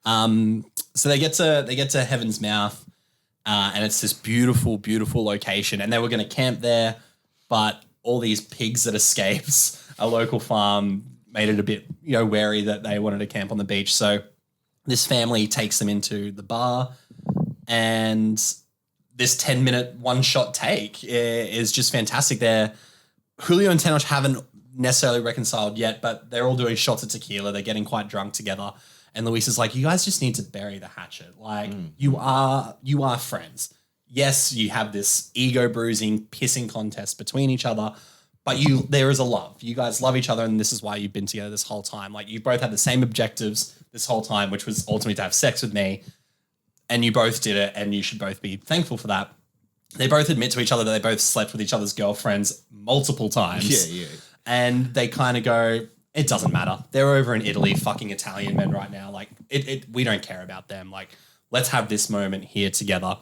[SPEAKER 1] So they get to Heaven's Mouth, and it's this beautiful, beautiful location. And they were going to camp there, but all these pigs that escaped a local farm made it a bit, you know, wary that they wanted to camp on the beach. So this family takes them into the bar, and this 10-minute one-shot take is just fantastic. Julio and Tenoch haven't necessarily reconciled yet, but they're all doing shots of tequila. They're getting quite drunk together. And Luis is like, you guys just need to bury the hatchet. Like, you are friends. Yes, you have this ego-bruising, pissing contest between each other, but there is a love. You guys love each other, and this is why you've been together this whole time. Like, you both had the same objectives this whole time, which was ultimately to have sex with me, and you both did it, and you should both be thankful for that. They both admit to each other that they both slept with each other's girlfriends multiple times.
[SPEAKER 3] Yeah.
[SPEAKER 1] And they kind of go, it doesn't matter. They're over in Italy fucking Italian men right now. Like, we don't care about them. Like, let's have this moment here together.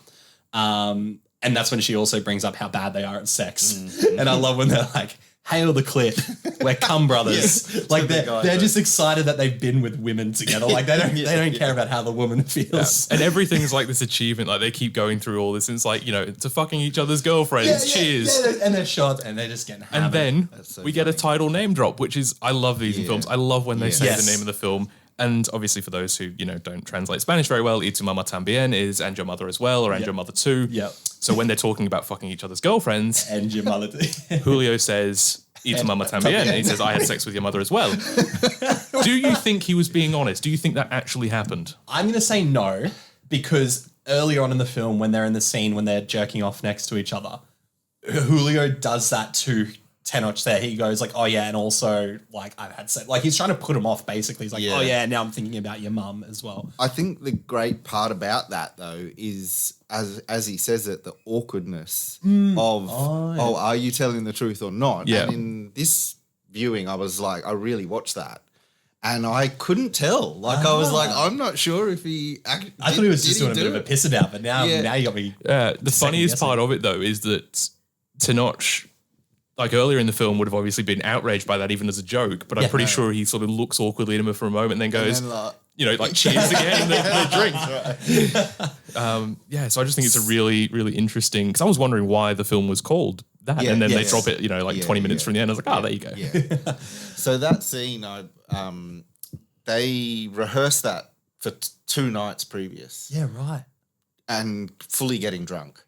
[SPEAKER 1] And that's when she also brings up how bad they are at sex. And I love when they're like, hail the clit. We're cum brothers. Like, they're just excited that they've been with women together. Like, they don't care about how the woman feels.
[SPEAKER 2] And everything's like this achievement. Like, they keep going through all this, and it's like, you know, to fucking each other's girlfriends. Cheers.
[SPEAKER 1] Yeah, and they're shot, and they're just getting hammered.
[SPEAKER 2] And then we get a title name drop, which is, I love these in films. I love when they say the name of the film. And obviously, for those who, you know, don't translate Spanish very well, Tu Mamá También is and your mother as well, or and your mother too. So when they're talking about fucking each other's girlfriends,
[SPEAKER 1] and your mother too.
[SPEAKER 2] Julio says, Tu Mamá También, and he says, I had sex with your mother as well. Do you think he was being honest? Do you think that actually happened?
[SPEAKER 1] I'm going to say no, because earlier on in the film, when they're in the scene, when they're jerking off next to each other, Julio does that to Tenoch there. He goes like, oh yeah, and also like I've had sex. Like, he's trying to put him off basically. He's like, oh yeah, now I'm thinking about your mum as well.
[SPEAKER 3] I think the great part about that though is, as he says it, the awkwardness of, are you telling the truth or not?
[SPEAKER 2] Yeah.
[SPEAKER 3] And in this viewing, I was like, I really watched that. And I couldn't tell. Like, I was like, I'm not sure if he actually
[SPEAKER 1] I thought he was just doing a bit of a piss about, but now you got me.
[SPEAKER 2] The funniest part of it though is that Tenoch, like earlier in the film, would have obviously been outraged by that even as a joke, but I'm pretty sure he sort of looks awkwardly at him for a moment and then goes, you know, like cheers again and they drink. So I just think it's a really, really interesting, because I was wondering why the film was called that, and then they drop it, you know, like 20 minutes from the end. I was like, there you go.
[SPEAKER 3] So that scene, they rehearsed that for 2 nights previous.
[SPEAKER 1] Yeah, right.
[SPEAKER 3] And fully getting drunk.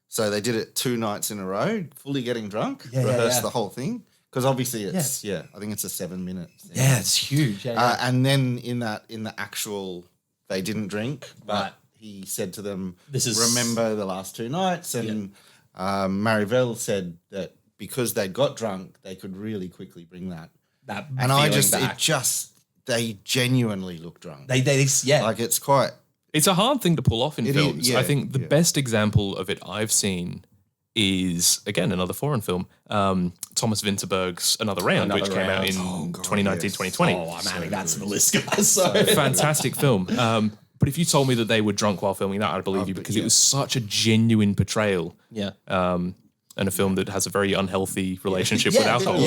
[SPEAKER 3] So they did it 2 nights in a row, fully getting drunk, rehearsed the whole thing. Because obviously it's, I think it's a 7-minute thing.
[SPEAKER 1] Yeah, it's huge.
[SPEAKER 3] And then in the actual, they didn't drink, but he said to them, remember the last 2 nights. And Maribel said that because they got drunk, they could really quickly bring that. And I just, back. they genuinely look drunk.
[SPEAKER 1] They
[SPEAKER 3] Like it's quite.
[SPEAKER 2] It's a hard thing to pull off in films.
[SPEAKER 3] yeah,
[SPEAKER 2] I think the best example of it I've seen is, again, another foreign film, Thomas Vinterberg's Another Round, which came out in 2019, 2020.
[SPEAKER 1] Oh, I'm adding that to the list, guys. So.
[SPEAKER 2] Fantastic film. But if you told me that they were drunk while filming that, I'd believe you, because it was such a genuine portrayal.
[SPEAKER 1] Yeah.
[SPEAKER 2] And a film that has a very unhealthy relationship with alcohol.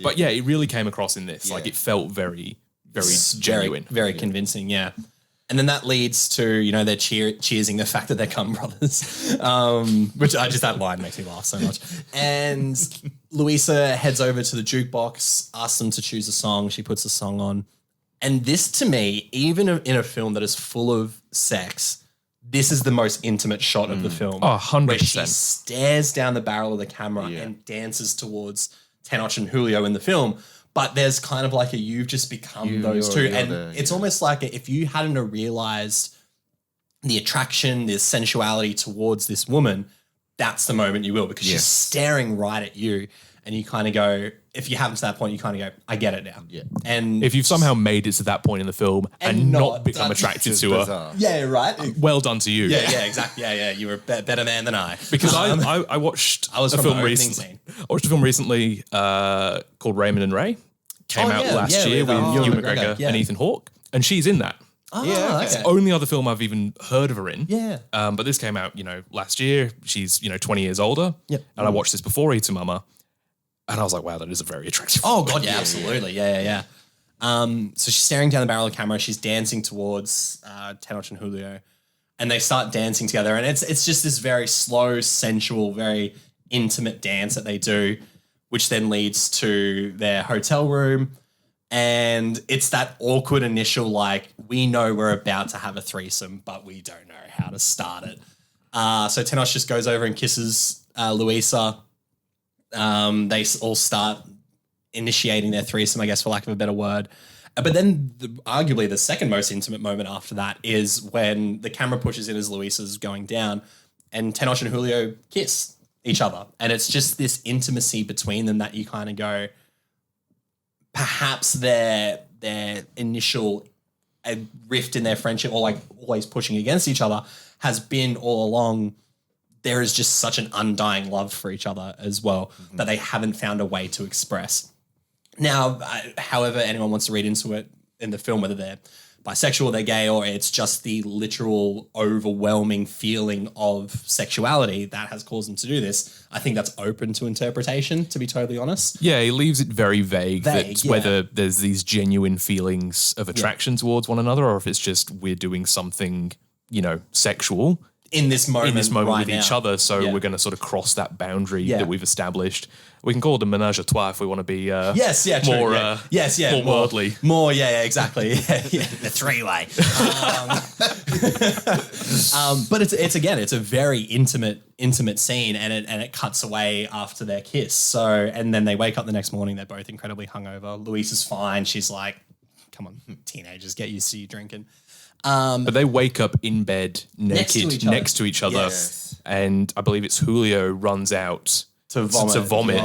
[SPEAKER 2] But yeah, it really came across in this. Like, it felt very, very genuine.
[SPEAKER 1] Very convincing, yeah. And then that leads to, they're cheersing the fact that they're cum brothers, which that line makes me laugh so much. And Louisa heads over to the jukebox, asks them to choose a song. She puts a song on. And this, to me, even in a film that is full of sex, this is the most intimate shot of the film.
[SPEAKER 2] Oh, 100%.
[SPEAKER 1] Where she stares down the barrel of the camera and dances towards Tenoch and Julio in the film. But there's kind of like you've just become those two. And it's almost like if you hadn't realized the attraction, the sensuality towards this woman, that's the moment you will, because she's staring right at you. And you kind of go, if you haven't to that point, you kind of go, I get it now. Yeah. And
[SPEAKER 2] if you've somehow made it to that point in the film and not become attracted to her.
[SPEAKER 1] Yeah, right.
[SPEAKER 2] Well done to you.
[SPEAKER 1] Yeah, exactly. Yeah. You were a better man than I.
[SPEAKER 2] Because I watched a film recently. I watched a film recently called Raymond and Ray. Came out last year with Ewan McGregor and Ethan Hawke. And she's in that.
[SPEAKER 1] Oh, okay.
[SPEAKER 2] It's the only other film I've even heard of her in.
[SPEAKER 1] Yeah.
[SPEAKER 2] But this came out, last year. She's, 20 years older.
[SPEAKER 1] Yep.
[SPEAKER 2] And I watched this before Tu Mamá. And I was like, wow, that is a very attractive
[SPEAKER 1] film. Oh, God, yeah, absolutely. Yeah. So she's staring down the barrel of the camera. She's dancing towards Tenoch and Julio. And they start dancing together. And it's just this very slow, sensual, very intimate dance that they do, which then leads to their hotel room. And it's that awkward initial, we know we're about to have a threesome, but we don't know how to start it. So Tenoch just goes over and kisses Louisa. They all start initiating their threesome, I guess, for lack of a better word. But then arguably the second most intimate moment after that is when the camera pushes in as Louisa's going down and Tenoch and Julio kiss each other. And it's just this intimacy between them that you kind of go, perhaps their initial rift in their friendship, or always pushing against each other, has been all along. There is just such an undying love for each other as well that they haven't found a way to express. Now, however anyone wants to read into it in the film, whether they're bisexual, they're gay, or it's just the literal overwhelming feeling of sexuality that has caused them to do this, I think that's open to interpretation, to be totally honest.
[SPEAKER 2] Yeah, he leaves it very vague whether there's these genuine feelings of attraction towards one another, or if it's just we're doing something, sexual
[SPEAKER 1] in this moment right
[SPEAKER 2] with each other. So we're going to sort of cross that boundary that we've established. We can call it a menage a trois if we want to be more worldly.
[SPEAKER 1] More, exactly. The three-way. But it's a very intimate scene, and it cuts away after their kiss. So, and then they wake up the next morning. They're both incredibly hungover. Louisa's fine. She's like, "Come on, teenagers, get used to you drinking."
[SPEAKER 2] But they wake up in bed naked next to each other. Yes. And I believe it's Julio runs out to vomit.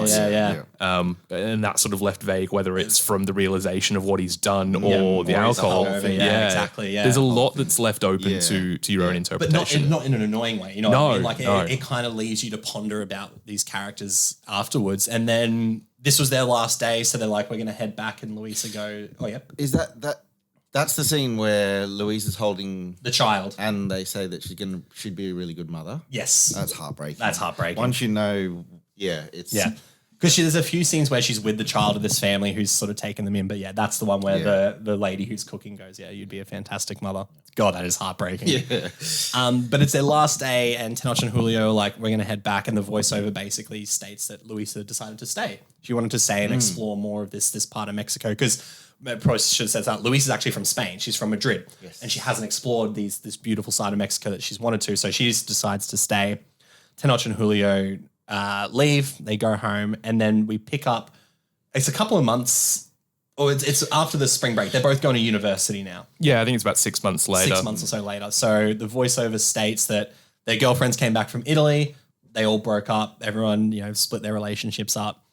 [SPEAKER 2] And that's sort of left vague whether it's from the realization of what he's done or the alcohol.
[SPEAKER 1] Exactly. Yeah.
[SPEAKER 2] There's a lot that's left open to your own interpretation.
[SPEAKER 1] But not in an annoying way. What I mean? It kind of leaves you to ponder about these characters afterwards. And then this was their last day, so they're like, we're going to head back, and Louisa go, oh, yep.
[SPEAKER 3] Is that's the scene where Louise is holding
[SPEAKER 1] the child,
[SPEAKER 3] and they say that she'd be a really good mother.
[SPEAKER 1] Yes,
[SPEAKER 3] that's heartbreaking.
[SPEAKER 1] Once
[SPEAKER 3] you know, it's
[SPEAKER 1] because there's a few scenes where she's with the child of this family who's sort of taken them in. But that's the one where the lady who's cooking goes, "Yeah, you'd be a fantastic mother." God, that is heartbreaking.
[SPEAKER 3] Yeah.
[SPEAKER 1] But it's their last day, and Tenoch and Julio are like, we're going to head back, and the voiceover basically states that Louisa decided to stay. She wanted to stay and explore more of this part of Mexico, because probably should have said that. Louise is actually from Spain. She's from Madrid. Yes. And she hasn't explored this beautiful side of Mexico that she's wanted to. So she decides to stay. Tenoch and Julio leave. They go home. And then we pick up. It's a couple of months. Or it's after the spring break. They're both going to university now.
[SPEAKER 2] Yeah, I think it's about 6 months later.
[SPEAKER 1] 6 months or so later. So the voiceover states that their girlfriends came back from Italy. They all broke up. Everyone, split their relationships up.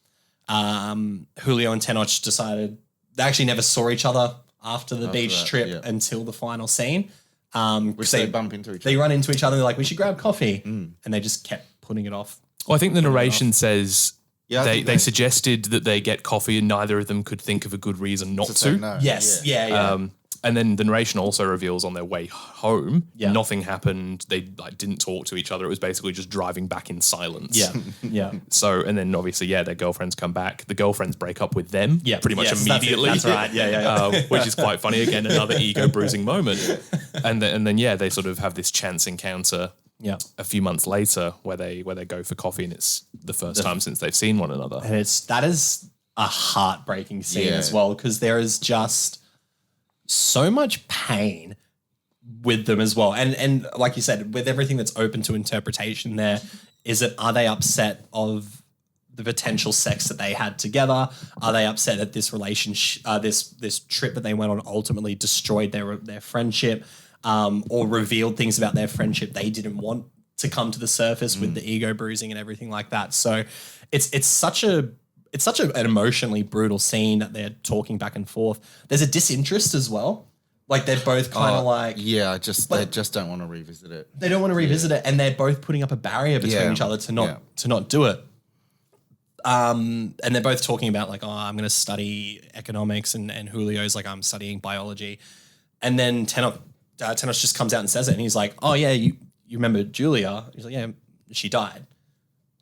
[SPEAKER 1] Julio and Tenoch decided they actually never saw each other after the beach trip until the final scene.
[SPEAKER 3] Which they bump into each other.
[SPEAKER 1] They run into each other. They're like, we should grab coffee. And they just kept putting it off.
[SPEAKER 2] Well, I think the narration says they suggested that they get coffee and neither of them could think of a good reason not to.
[SPEAKER 3] No.
[SPEAKER 1] Yes. Yeah.
[SPEAKER 2] And then the narration also reveals on their way home,
[SPEAKER 1] Yeah.
[SPEAKER 2] nothing happened. They didn't talk to each other. It was basically just driving back in silence.
[SPEAKER 1] Yeah.
[SPEAKER 2] So, and then obviously, their girlfriends come back. The girlfriends break up with them pretty much immediately.
[SPEAKER 1] That's right. Yeah.
[SPEAKER 2] Which is quite funny. Again, another ego bruising moment. And then they sort of have this chance encounter a few months later where they go for coffee, and it's the first time since they've seen one another.
[SPEAKER 1] And that is a heartbreaking scene as well, because there is just so much pain with them as well. And like you said, with everything that's open to interpretation there, are they upset of the potential sex that they had together? Are they upset that this relationship, this trip that they went on ultimately destroyed their friendship, or revealed things about their friendship they didn't want to come to the surface with the ego bruising and everything like that? So it's such an emotionally brutal scene that they're talking back and forth. There's a disinterest as well. Like they're both kind of like...
[SPEAKER 3] Yeah, they just don't want to revisit it.
[SPEAKER 1] They don't want to revisit it, and they're both putting up a barrier between each other to not do it. And they're both talking about like, I'm going to study economics, and Julio's like, I'm studying biology. And then Tenoch just comes out and says it, and he's like, oh yeah, you remember Julia? He's like, yeah, she died.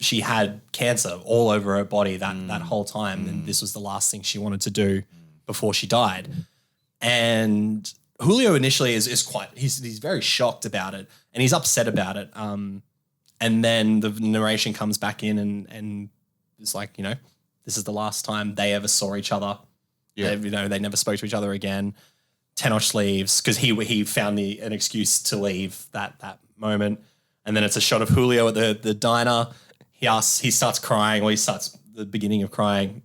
[SPEAKER 1] She had cancer all over her body that whole time, and this was the last thing she wanted to do before she died. And Julio initially is quite he's very shocked about it, and he's upset about it. And then the narration comes back in and it's like, this is the last time they ever saw each other. Yeah, they never spoke to each other again. Tenoch leaves because he found an excuse to leave that moment, and then it's a shot of Julio at the diner. He starts crying, or he starts the beginning of crying.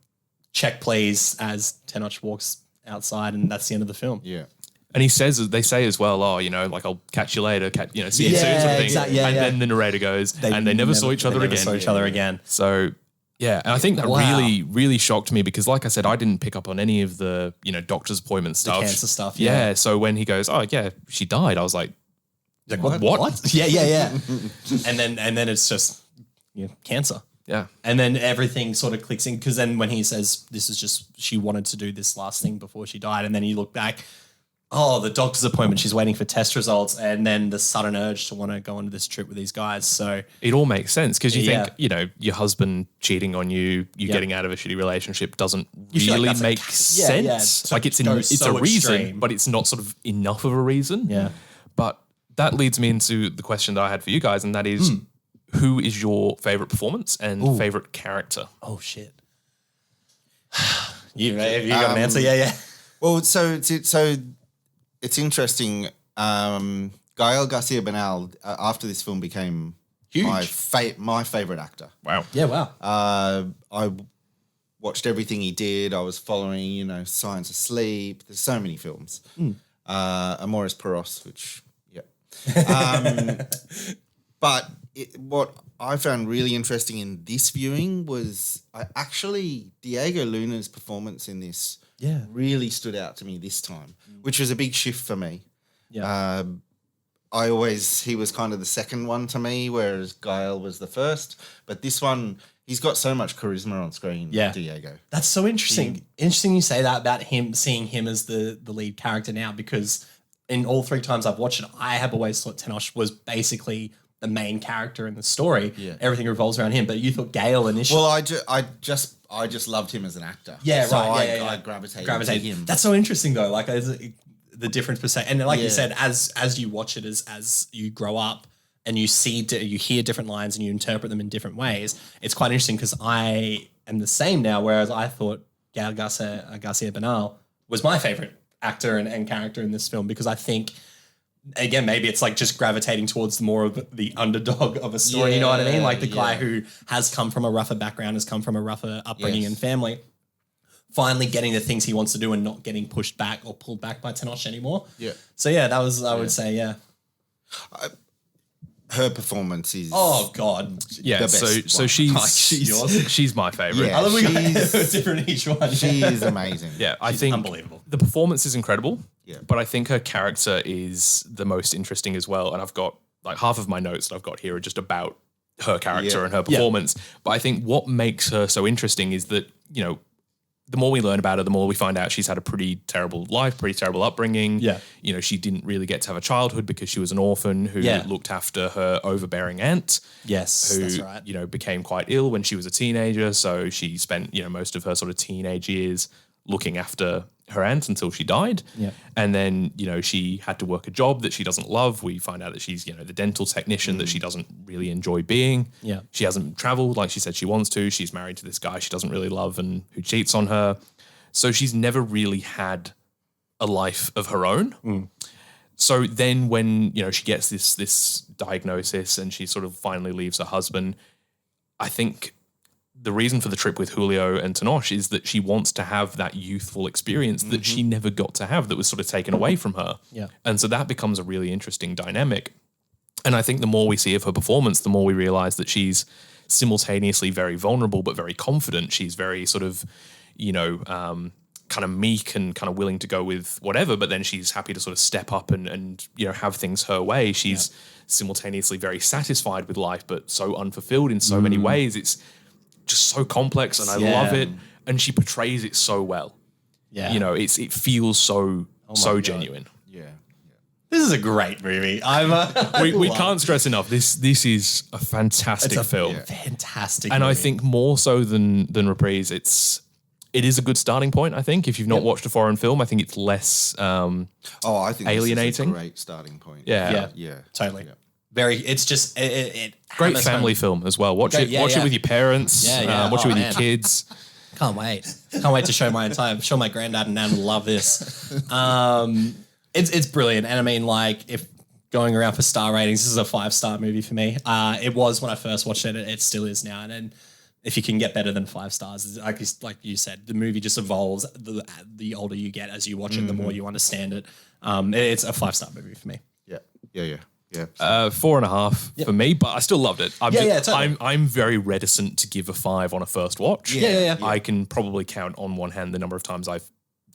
[SPEAKER 1] Check, please, as Tenoch walks outside, and that's the end of the film.
[SPEAKER 3] Yeah.
[SPEAKER 2] And they say as well, like, I'll catch you later, see you soon, sort of thing.
[SPEAKER 1] Exactly,
[SPEAKER 2] then the narrator goes, and they never saw each other again. So, and I think that really, really shocked me because, like I said, I didn't pick up on any of the, doctor's appointment stuff.
[SPEAKER 1] The cancer stuff,
[SPEAKER 2] yeah. So when he goes, oh, yeah, she died, I was like what?
[SPEAKER 1] Yeah. and then it's just cancer.
[SPEAKER 2] Yeah.
[SPEAKER 1] And then everything sort of clicks in, because then when he says this is just, she wanted to do this last thing before she died, and then you look back, the doctor's appointment, she's waiting for test results, and then the sudden urge to want to go on this trip with these guys. So
[SPEAKER 2] it all makes sense because you think, your husband cheating on you, getting out of a shitty relationship doesn't really make sense. Like it's a reason, extreme. But it's not sort of enough of a reason.
[SPEAKER 1] Yeah.
[SPEAKER 2] But that leads me into the question that I had for you guys, and that is, who is your favorite performance and favorite character?
[SPEAKER 1] Oh shit! you got an answer? Yeah.
[SPEAKER 3] Well, so it's interesting. Gael Garcia Bernal after this film became
[SPEAKER 1] huge.
[SPEAKER 3] My favorite actor.
[SPEAKER 2] Wow.
[SPEAKER 1] Yeah. Wow.
[SPEAKER 3] I watched everything he did. I was following, Science of Sleep. There's so many films. Amores Perros, which but what I found really interesting in this viewing was Diego Luna's performance in this really stood out to me this time, which was a big shift for me.
[SPEAKER 1] Yeah.
[SPEAKER 3] He was kind of the second one to me, whereas Gael was the first. But this one, he's got so much charisma on screen, Diego.
[SPEAKER 1] That's so interesting. Interesting you say that about him, seeing him as the lead character now, because in all 3 times I've watched it, I have always thought Tenoch was basically the main character in the story. Yeah. Everything revolves around him. But you thought Gael initially.
[SPEAKER 3] Well, I just loved him as an actor.
[SPEAKER 1] Yeah,
[SPEAKER 3] so
[SPEAKER 1] right.
[SPEAKER 3] I gravitated to him.
[SPEAKER 1] That's so interesting though. Like the difference per se, and like you said, as you watch it, as you grow up and you hear different lines and you interpret them in different ways, it's quite interesting because I am the same now. Whereas I thought Gael Garcia Bernal was my favorite actor and character in this film, because I think, again, maybe it's like just gravitating towards more of the underdog of a story. You know what I mean? Like the guy who has come from a rougher background, has come from a rougher upbringing and family, finally getting the things he wants to do and not getting pushed back or pulled back by Tenoch anymore. Yeah. So that was, I would say,
[SPEAKER 3] her performance is
[SPEAKER 1] Oh God.
[SPEAKER 2] Yeah,
[SPEAKER 3] the best
[SPEAKER 2] so
[SPEAKER 3] one.
[SPEAKER 2] she's my favorite.
[SPEAKER 3] Yeah.
[SPEAKER 1] I love we got
[SPEAKER 3] She's-
[SPEAKER 1] different each one.
[SPEAKER 3] she is amazing.
[SPEAKER 2] Yeah, I
[SPEAKER 1] She's
[SPEAKER 2] think
[SPEAKER 1] unbelievable.
[SPEAKER 2] the performance is incredible.
[SPEAKER 3] Yeah.
[SPEAKER 2] But I think her character is the most interesting as well. And I've got like half of my notes that I've got here are just about her character
[SPEAKER 3] Yeah.
[SPEAKER 2] and her performance. But I think what makes her so interesting is that, you know, the more we learn about her, the more we find out she's had a pretty terrible life, pretty terrible upbringing.
[SPEAKER 1] Yeah.
[SPEAKER 2] You know, she didn't really get to have a childhood because she was an orphan who
[SPEAKER 1] Yeah.
[SPEAKER 2] looked after her overbearing aunt.
[SPEAKER 1] Yes,
[SPEAKER 2] Who,
[SPEAKER 1] that's right.
[SPEAKER 2] you know, became quite ill when she was a teenager. So she spent, you know, most of her sort of teenage years looking after her aunt until she died.
[SPEAKER 1] Yeah.
[SPEAKER 2] And then, you know, she had to work a job that she doesn't love. We find out that she's, you know, the dental technician that she doesn't really enjoy being.
[SPEAKER 1] Yeah.
[SPEAKER 2] She hasn't traveled like she said she wants to. She's married to this guy she doesn't really love and who cheats on her. So she's never really had a life of her own. So then when, you know, she gets this diagnosis and she sort of finally leaves her husband, I think the reason for the trip with Julio and Tenoch is that she wants to have that youthful experience that she never got to have, that was sort of taken away from her.
[SPEAKER 1] Yeah.
[SPEAKER 2] And so that becomes a really interesting dynamic. And I think the more we see of her performance, the more we realize that she's simultaneously very vulnerable, but very confident. She's very sort of, you know, kind of meek and kind of willing to go with whatever, but then she's happy to sort of step up and you know, have things her way. She's simultaneously very satisfied with life, but so unfulfilled in so many ways. It's just so complex and I love it. And she portrays it so well.
[SPEAKER 1] Yeah.
[SPEAKER 2] You know, it feels so
[SPEAKER 1] God.
[SPEAKER 2] genuine.
[SPEAKER 3] Yeah.
[SPEAKER 1] This is a great movie.
[SPEAKER 2] We can't stress enough. This is a fantastic film.
[SPEAKER 1] Fantastic.
[SPEAKER 2] And
[SPEAKER 1] movie.
[SPEAKER 2] I think more so than Reprise, it is a good starting point, I think. If you've not watched a foreign film, I think it's less
[SPEAKER 3] I think
[SPEAKER 2] alienating.
[SPEAKER 3] This is a great starting point.
[SPEAKER 2] Yeah.
[SPEAKER 1] totally.
[SPEAKER 3] Yeah.
[SPEAKER 1] Very. It's just it
[SPEAKER 2] great
[SPEAKER 1] hammers
[SPEAKER 2] family
[SPEAKER 1] home.
[SPEAKER 2] film as well. Watch
[SPEAKER 1] Great,
[SPEAKER 2] it with your parents. Watch it with your kids.
[SPEAKER 1] Can't wait to show my granddad and nan will love this. It's brilliant, and I mean, like, if going around for star ratings, this is a 5-star movie for me. It was when I first watched it. It still is now, and if you can get better than 5 stars, like you said, the movie just evolves. The older you get as you watch it, the more you understand it. It's a 5-star movie for me.
[SPEAKER 3] Yeah.
[SPEAKER 2] 4.5 for me, but I still loved it.
[SPEAKER 1] Totally.
[SPEAKER 2] I'm very reticent to give a 5 on a first watch.
[SPEAKER 1] Yeah.
[SPEAKER 2] I can probably count on one hand the number of times I've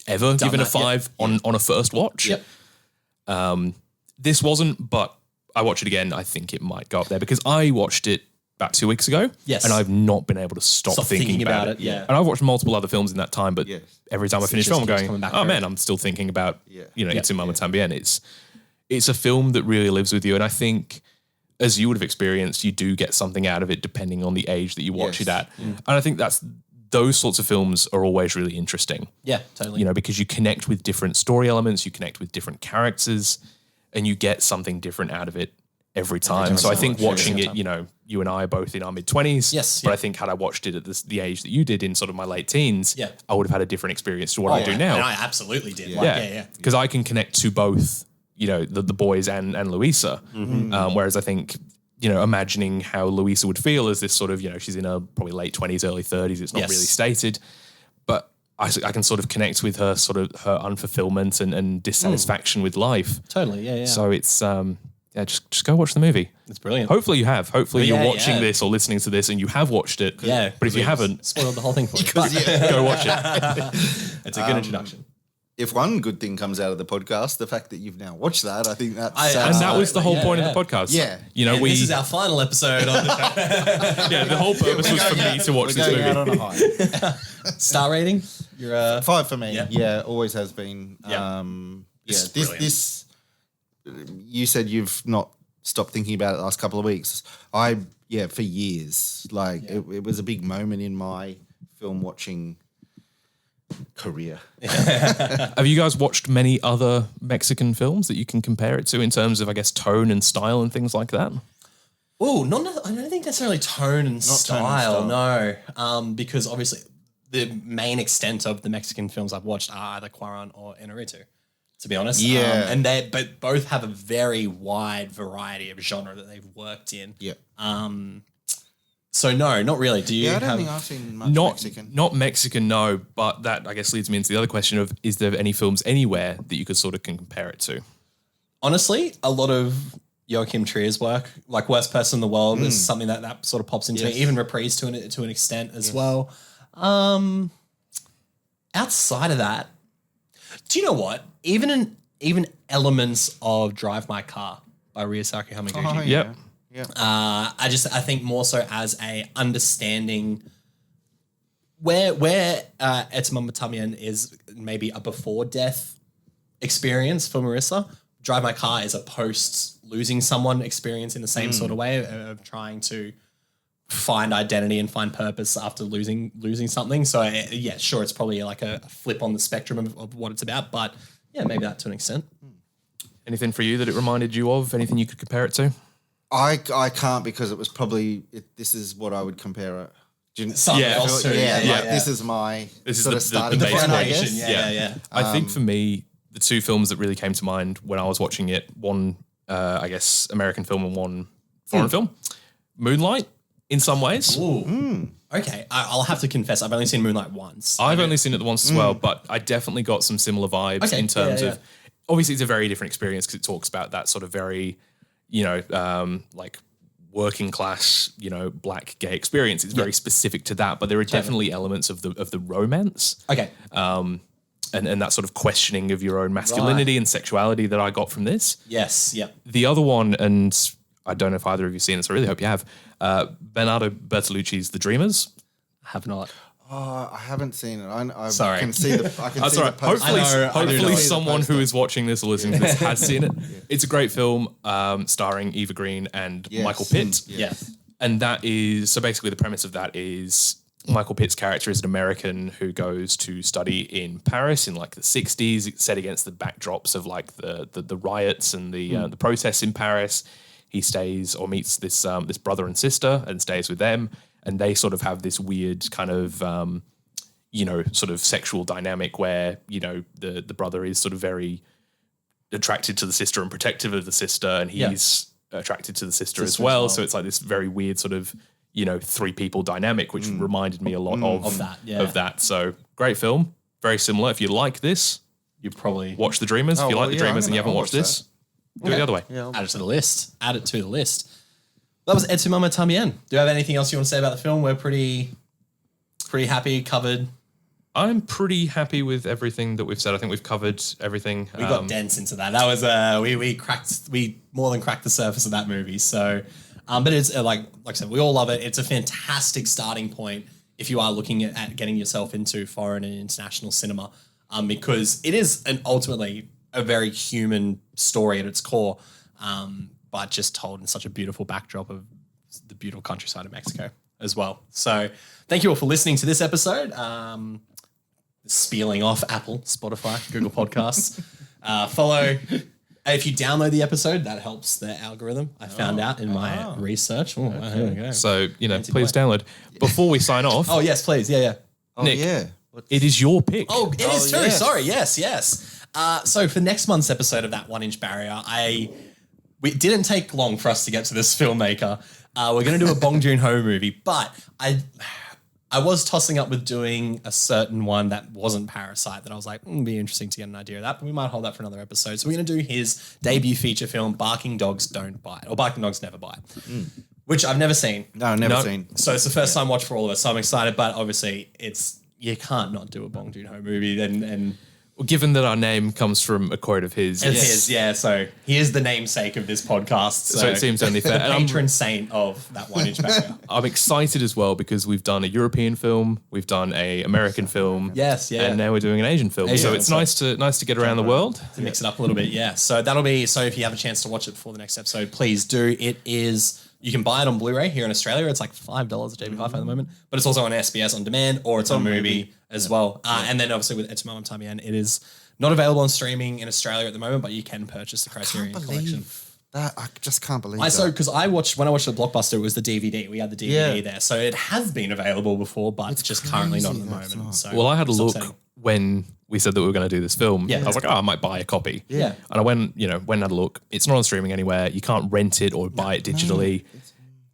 [SPEAKER 2] ever given a 5 on a first watch.
[SPEAKER 1] Yep.
[SPEAKER 2] This wasn't, but I watch it again. I think it might go up there because I watched it about 2 weeks ago.
[SPEAKER 1] Yes.
[SPEAKER 2] And I've not been able to stop thinking about it.
[SPEAKER 1] Yeah.
[SPEAKER 2] And I've watched multiple other films in that time, but every time I finish
[SPEAKER 1] just
[SPEAKER 2] film, I'm
[SPEAKER 1] keeps
[SPEAKER 2] going,
[SPEAKER 1] coming back
[SPEAKER 2] oh
[SPEAKER 1] around.
[SPEAKER 2] man, I'm still thinking about, you know, Tu Mamá También. It's a film that really lives with you. And I think, as you would have experienced, you do get something out of it depending on the age that you watch it at. And I think those sorts of films are always really interesting.
[SPEAKER 1] Yeah, totally.
[SPEAKER 2] You know, because you connect with different story elements, you connect with different characters, and you get something different out of it every time. So I think watching it, you know, you and I are both in our mid-20s.
[SPEAKER 1] Yes,
[SPEAKER 2] But
[SPEAKER 1] yeah.
[SPEAKER 2] I think had I watched it at the age that you did in sort of my late teens,
[SPEAKER 1] Yeah.
[SPEAKER 2] I would have had a different experience to what I do now.
[SPEAKER 1] And I absolutely did. Yeah.
[SPEAKER 2] Because I can connect to both, you know, the boys and Louisa. Whereas I think, you know, imagining how Louisa would feel as this sort of, you know, she's in her probably late 20s, early 30s. It's not really stated. But I can sort of connect with her sort of her unfulfillment and dissatisfaction with life.
[SPEAKER 1] Totally. Yeah.
[SPEAKER 2] So it's, just go watch the movie.
[SPEAKER 1] It's brilliant.
[SPEAKER 2] Hopefully you have. Hopefully you're watching
[SPEAKER 1] yeah.
[SPEAKER 2] this or listening to this and you have watched it.
[SPEAKER 1] Yeah.
[SPEAKER 2] But if you haven't,
[SPEAKER 1] Spoiled the whole thing for you.
[SPEAKER 2] go watch it.
[SPEAKER 1] It's a good introduction.
[SPEAKER 3] If one good thing comes out of the podcast, the fact that you've now watched that, I think that's...
[SPEAKER 2] And that was the whole point of the
[SPEAKER 1] yeah.
[SPEAKER 2] podcast.
[SPEAKER 3] Yeah.
[SPEAKER 2] You know,
[SPEAKER 1] This is our final episode on the show.
[SPEAKER 2] the whole purpose was for me to watch this movie.
[SPEAKER 3] Out on a high.
[SPEAKER 1] Star rating? You're
[SPEAKER 3] 5 for me.
[SPEAKER 1] Yeah.
[SPEAKER 3] Yeah, always has been.
[SPEAKER 1] Yeah. This is brilliant.
[SPEAKER 3] This. You said you've not stopped thinking about it the last couple of weeks. For years. Like it was a big moment in my film watching career.
[SPEAKER 2] Have you guys watched many other Mexican films that you can compare it to in terms of, I guess, tone and style and things like that?
[SPEAKER 1] Oh, I don't think necessarily tone and style, no. Because obviously the main extent of the Mexican films I've watched are either Cuaron or Inarritu, to be honest.
[SPEAKER 3] Yeah.
[SPEAKER 1] But both have a very wide variety of genre that they've worked in.
[SPEAKER 3] Yeah.
[SPEAKER 1] So no, not really. Do you
[SPEAKER 3] I don't
[SPEAKER 1] have...
[SPEAKER 3] think I've seen much Mexican.
[SPEAKER 2] Not Mexican, no. But that, I guess, leads me into the other question of, is there any films anywhere that you could sort of compare it to?
[SPEAKER 1] Honestly, a lot of, Joachim Trier's work. Like Worst Person in the World is something that sort of pops into me. Even Reprise to an extent as well. Outside of that, do you know what? Even elements of Drive My Car by Ryosaki Hamaguchi.
[SPEAKER 2] Oh, yeah.
[SPEAKER 3] Yeah.
[SPEAKER 1] I think more so as a understanding where Tu Mamá También is maybe a before death experience for Marissa. Drive My Car is a post losing someone experience in the same sort of way of trying to find identity and find purpose after losing something. So yeah, sure, it's probably like a flip on the spectrum of what it's about, but yeah, maybe that to an extent.
[SPEAKER 2] Anything for you that it reminded you of? Anything you could compare it to?
[SPEAKER 3] I can't because it was probably this is what I would compare it.
[SPEAKER 1] Something else too.
[SPEAKER 3] This is my sort of starting
[SPEAKER 2] the
[SPEAKER 3] point, I guess.
[SPEAKER 1] Yeah.
[SPEAKER 2] I think for me, the two films that really came to mind when I was watching it, one, I guess, American film and one foreign film, Moonlight, in some ways.
[SPEAKER 1] Okay, I'll have to confess, I've only seen Moonlight once.
[SPEAKER 2] I've only seen it once as well, but I definitely got some similar vibes in terms of, obviously it's a very different experience because it talks about that sort of very, like working class, black gay experience. It's very specific to that, but there are definitely elements of the romance.
[SPEAKER 1] Okay.
[SPEAKER 2] And that sort of questioning of your own masculinity and sexuality that I got from this.
[SPEAKER 1] Yes, yeah.
[SPEAKER 2] The other one, and I don't know if either of you have seen this, I really hope you have, Bernardo Bertolucci's The Dreamers.
[SPEAKER 1] I have not.
[SPEAKER 3] Oh, I haven't seen it. I
[SPEAKER 1] Sorry.
[SPEAKER 3] can see the. I can
[SPEAKER 2] That's
[SPEAKER 3] see
[SPEAKER 2] all
[SPEAKER 3] the
[SPEAKER 2] right.
[SPEAKER 3] poster.
[SPEAKER 2] Hopefully someone who is watching this or listening to this has seen it. It's a great film starring Eva Green and Michael Pitt.
[SPEAKER 1] Yes.
[SPEAKER 2] And that is, so basically the premise of that is Michael Pitt's character is an American who goes to study in Paris in like the 60s, set against the backdrops of like the riots and the protests in Paris. He stays or meets this brother and sister and stays with them. And they sort of have this weird kind of, sort of sexual dynamic where, the brother is sort of very attracted to the sister and protective of the sister. And he's attracted to the sister as well. So it's like this very weird sort of, three people dynamic, which reminded me a lot of that. So great film. Very similar. If you like this,
[SPEAKER 1] you probably
[SPEAKER 2] watch The Dreamers. If you like The Dreamers and you haven't watched this, do it the other way.
[SPEAKER 1] Yeah, add it to the list. That was Tu Mamá También. Do you have anything else you want to say about the film? We're pretty happy, covered.
[SPEAKER 2] I'm pretty happy with everything that we've said. I think we've covered everything.
[SPEAKER 1] We got dense into that. That was we more than cracked the surface of that movie. So, but it's like I said, we all love it. It's a fantastic starting point if you are looking at getting yourself into foreign and international cinema, because it is ultimately a very human story at its core. But just told in such a beautiful backdrop of the beautiful countryside of Mexico as well. So thank you all for listening to this episode. Spieling off Apple, Spotify, Google Podcasts. Follow. If you download the episode, that helps the algorithm. I found out in my research. Oh, there we go.
[SPEAKER 2] So, please download. Before we sign off.
[SPEAKER 1] Oh, yes, please. Yeah.
[SPEAKER 3] Oh,
[SPEAKER 2] Nick,
[SPEAKER 3] yeah.
[SPEAKER 2] it is your pick.
[SPEAKER 1] Oh, it is too. Yes. Sorry. Yes. So for next month's episode of That 1 Inch Barrier, it didn't take long for us to get to this filmmaker. We're going to do a Bong Joon-ho movie, but I was tossing up with doing a certain one that wasn't Parasite that I was like, it'd be interesting to get an idea of that, but we might hold that for another episode. So we're going to do his debut feature film, Barking Dogs Don't Bite, or Barking Dogs Never Bite, which I've never seen.
[SPEAKER 3] No, never seen.
[SPEAKER 1] So it's the first time watch for all of us, so I'm excited, but obviously you can't not do a Bong Joon-ho movie and
[SPEAKER 2] Well, given that our name comes from a quote of his.
[SPEAKER 1] So he is the namesake of this podcast.
[SPEAKER 2] So it seems only fair.
[SPEAKER 1] The patron saint of That 1 Inch Barrier.
[SPEAKER 2] I'm excited as well because we've done a European film, we've done a American film.
[SPEAKER 1] Yes, yeah.
[SPEAKER 2] And now we're doing an Asian film. So it's nice to get around the world.
[SPEAKER 1] To mix it up a little bit, yeah. So that'll be, so if you have a chance to watch it before the next episode, please do. It is, you can buy it on Blu-ray here in Australia. It's like $5 at JB Hi-Fi at the moment, but it's also on SBS on demand, or it's on Movie as well. And then obviously with Tu Mamá También, it is not available on streaming in Australia at the moment, but you can purchase the Criterion Collection.
[SPEAKER 3] That I just can't believe
[SPEAKER 1] that.
[SPEAKER 3] So
[SPEAKER 1] because when I watched the Blockbuster, it was the DVD. We had the DVD there, so it has been available before, but it's just currently not at the moment. So
[SPEAKER 2] well, I had a look when we said that we were going to do this film.
[SPEAKER 1] Yeah.
[SPEAKER 2] I was like, I might buy a copy.
[SPEAKER 1] Yeah.
[SPEAKER 2] And I went and had a look. It's not on streaming anywhere. You can't rent it or buy it digitally.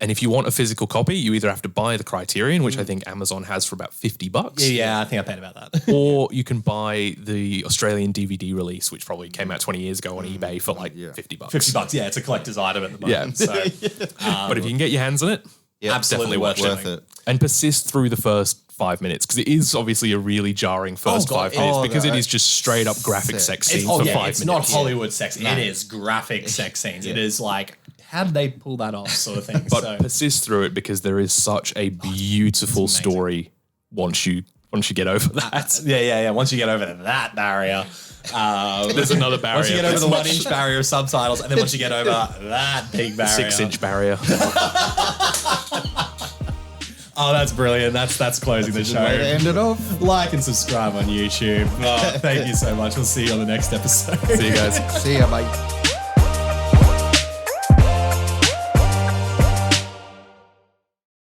[SPEAKER 2] And if you want a physical copy, you either have to buy the Criterion, which I think Amazon has for about $50.
[SPEAKER 1] Yeah, I think I paid about that.
[SPEAKER 2] Or you can buy the Australian DVD release, which probably came out 20 years ago on eBay for like $50.
[SPEAKER 1] $50, yeah, it's a collector's item at the moment.
[SPEAKER 2] Yeah. But if you can get your hands on it,
[SPEAKER 1] absolutely
[SPEAKER 2] definitely
[SPEAKER 1] worth
[SPEAKER 2] it. And persist through the first 5 minutes, because it is obviously a really jarring first 5 minutes, because it is just straight up graphic sex scenes for 5 minutes.
[SPEAKER 1] It's not Hollywood sex. No. It is graphic sex scenes. It is like, how did they pull that off, sort of thing.
[SPEAKER 2] But persist through it, because there is such a beautiful story once you get over that.
[SPEAKER 1] Yeah. Once you get over that barrier.
[SPEAKER 2] There's another barrier.
[SPEAKER 1] Once you get over the 1-inch barrier of subtitles, and then once you get over that big barrier.
[SPEAKER 2] 6-inch barrier.
[SPEAKER 1] Oh, that's brilliant. That's closing the show.
[SPEAKER 3] Way to end it off.
[SPEAKER 1] Like and subscribe on YouTube. Oh, thank you so much. We'll see you on the next episode.
[SPEAKER 2] See you guys.
[SPEAKER 3] See ya, mate.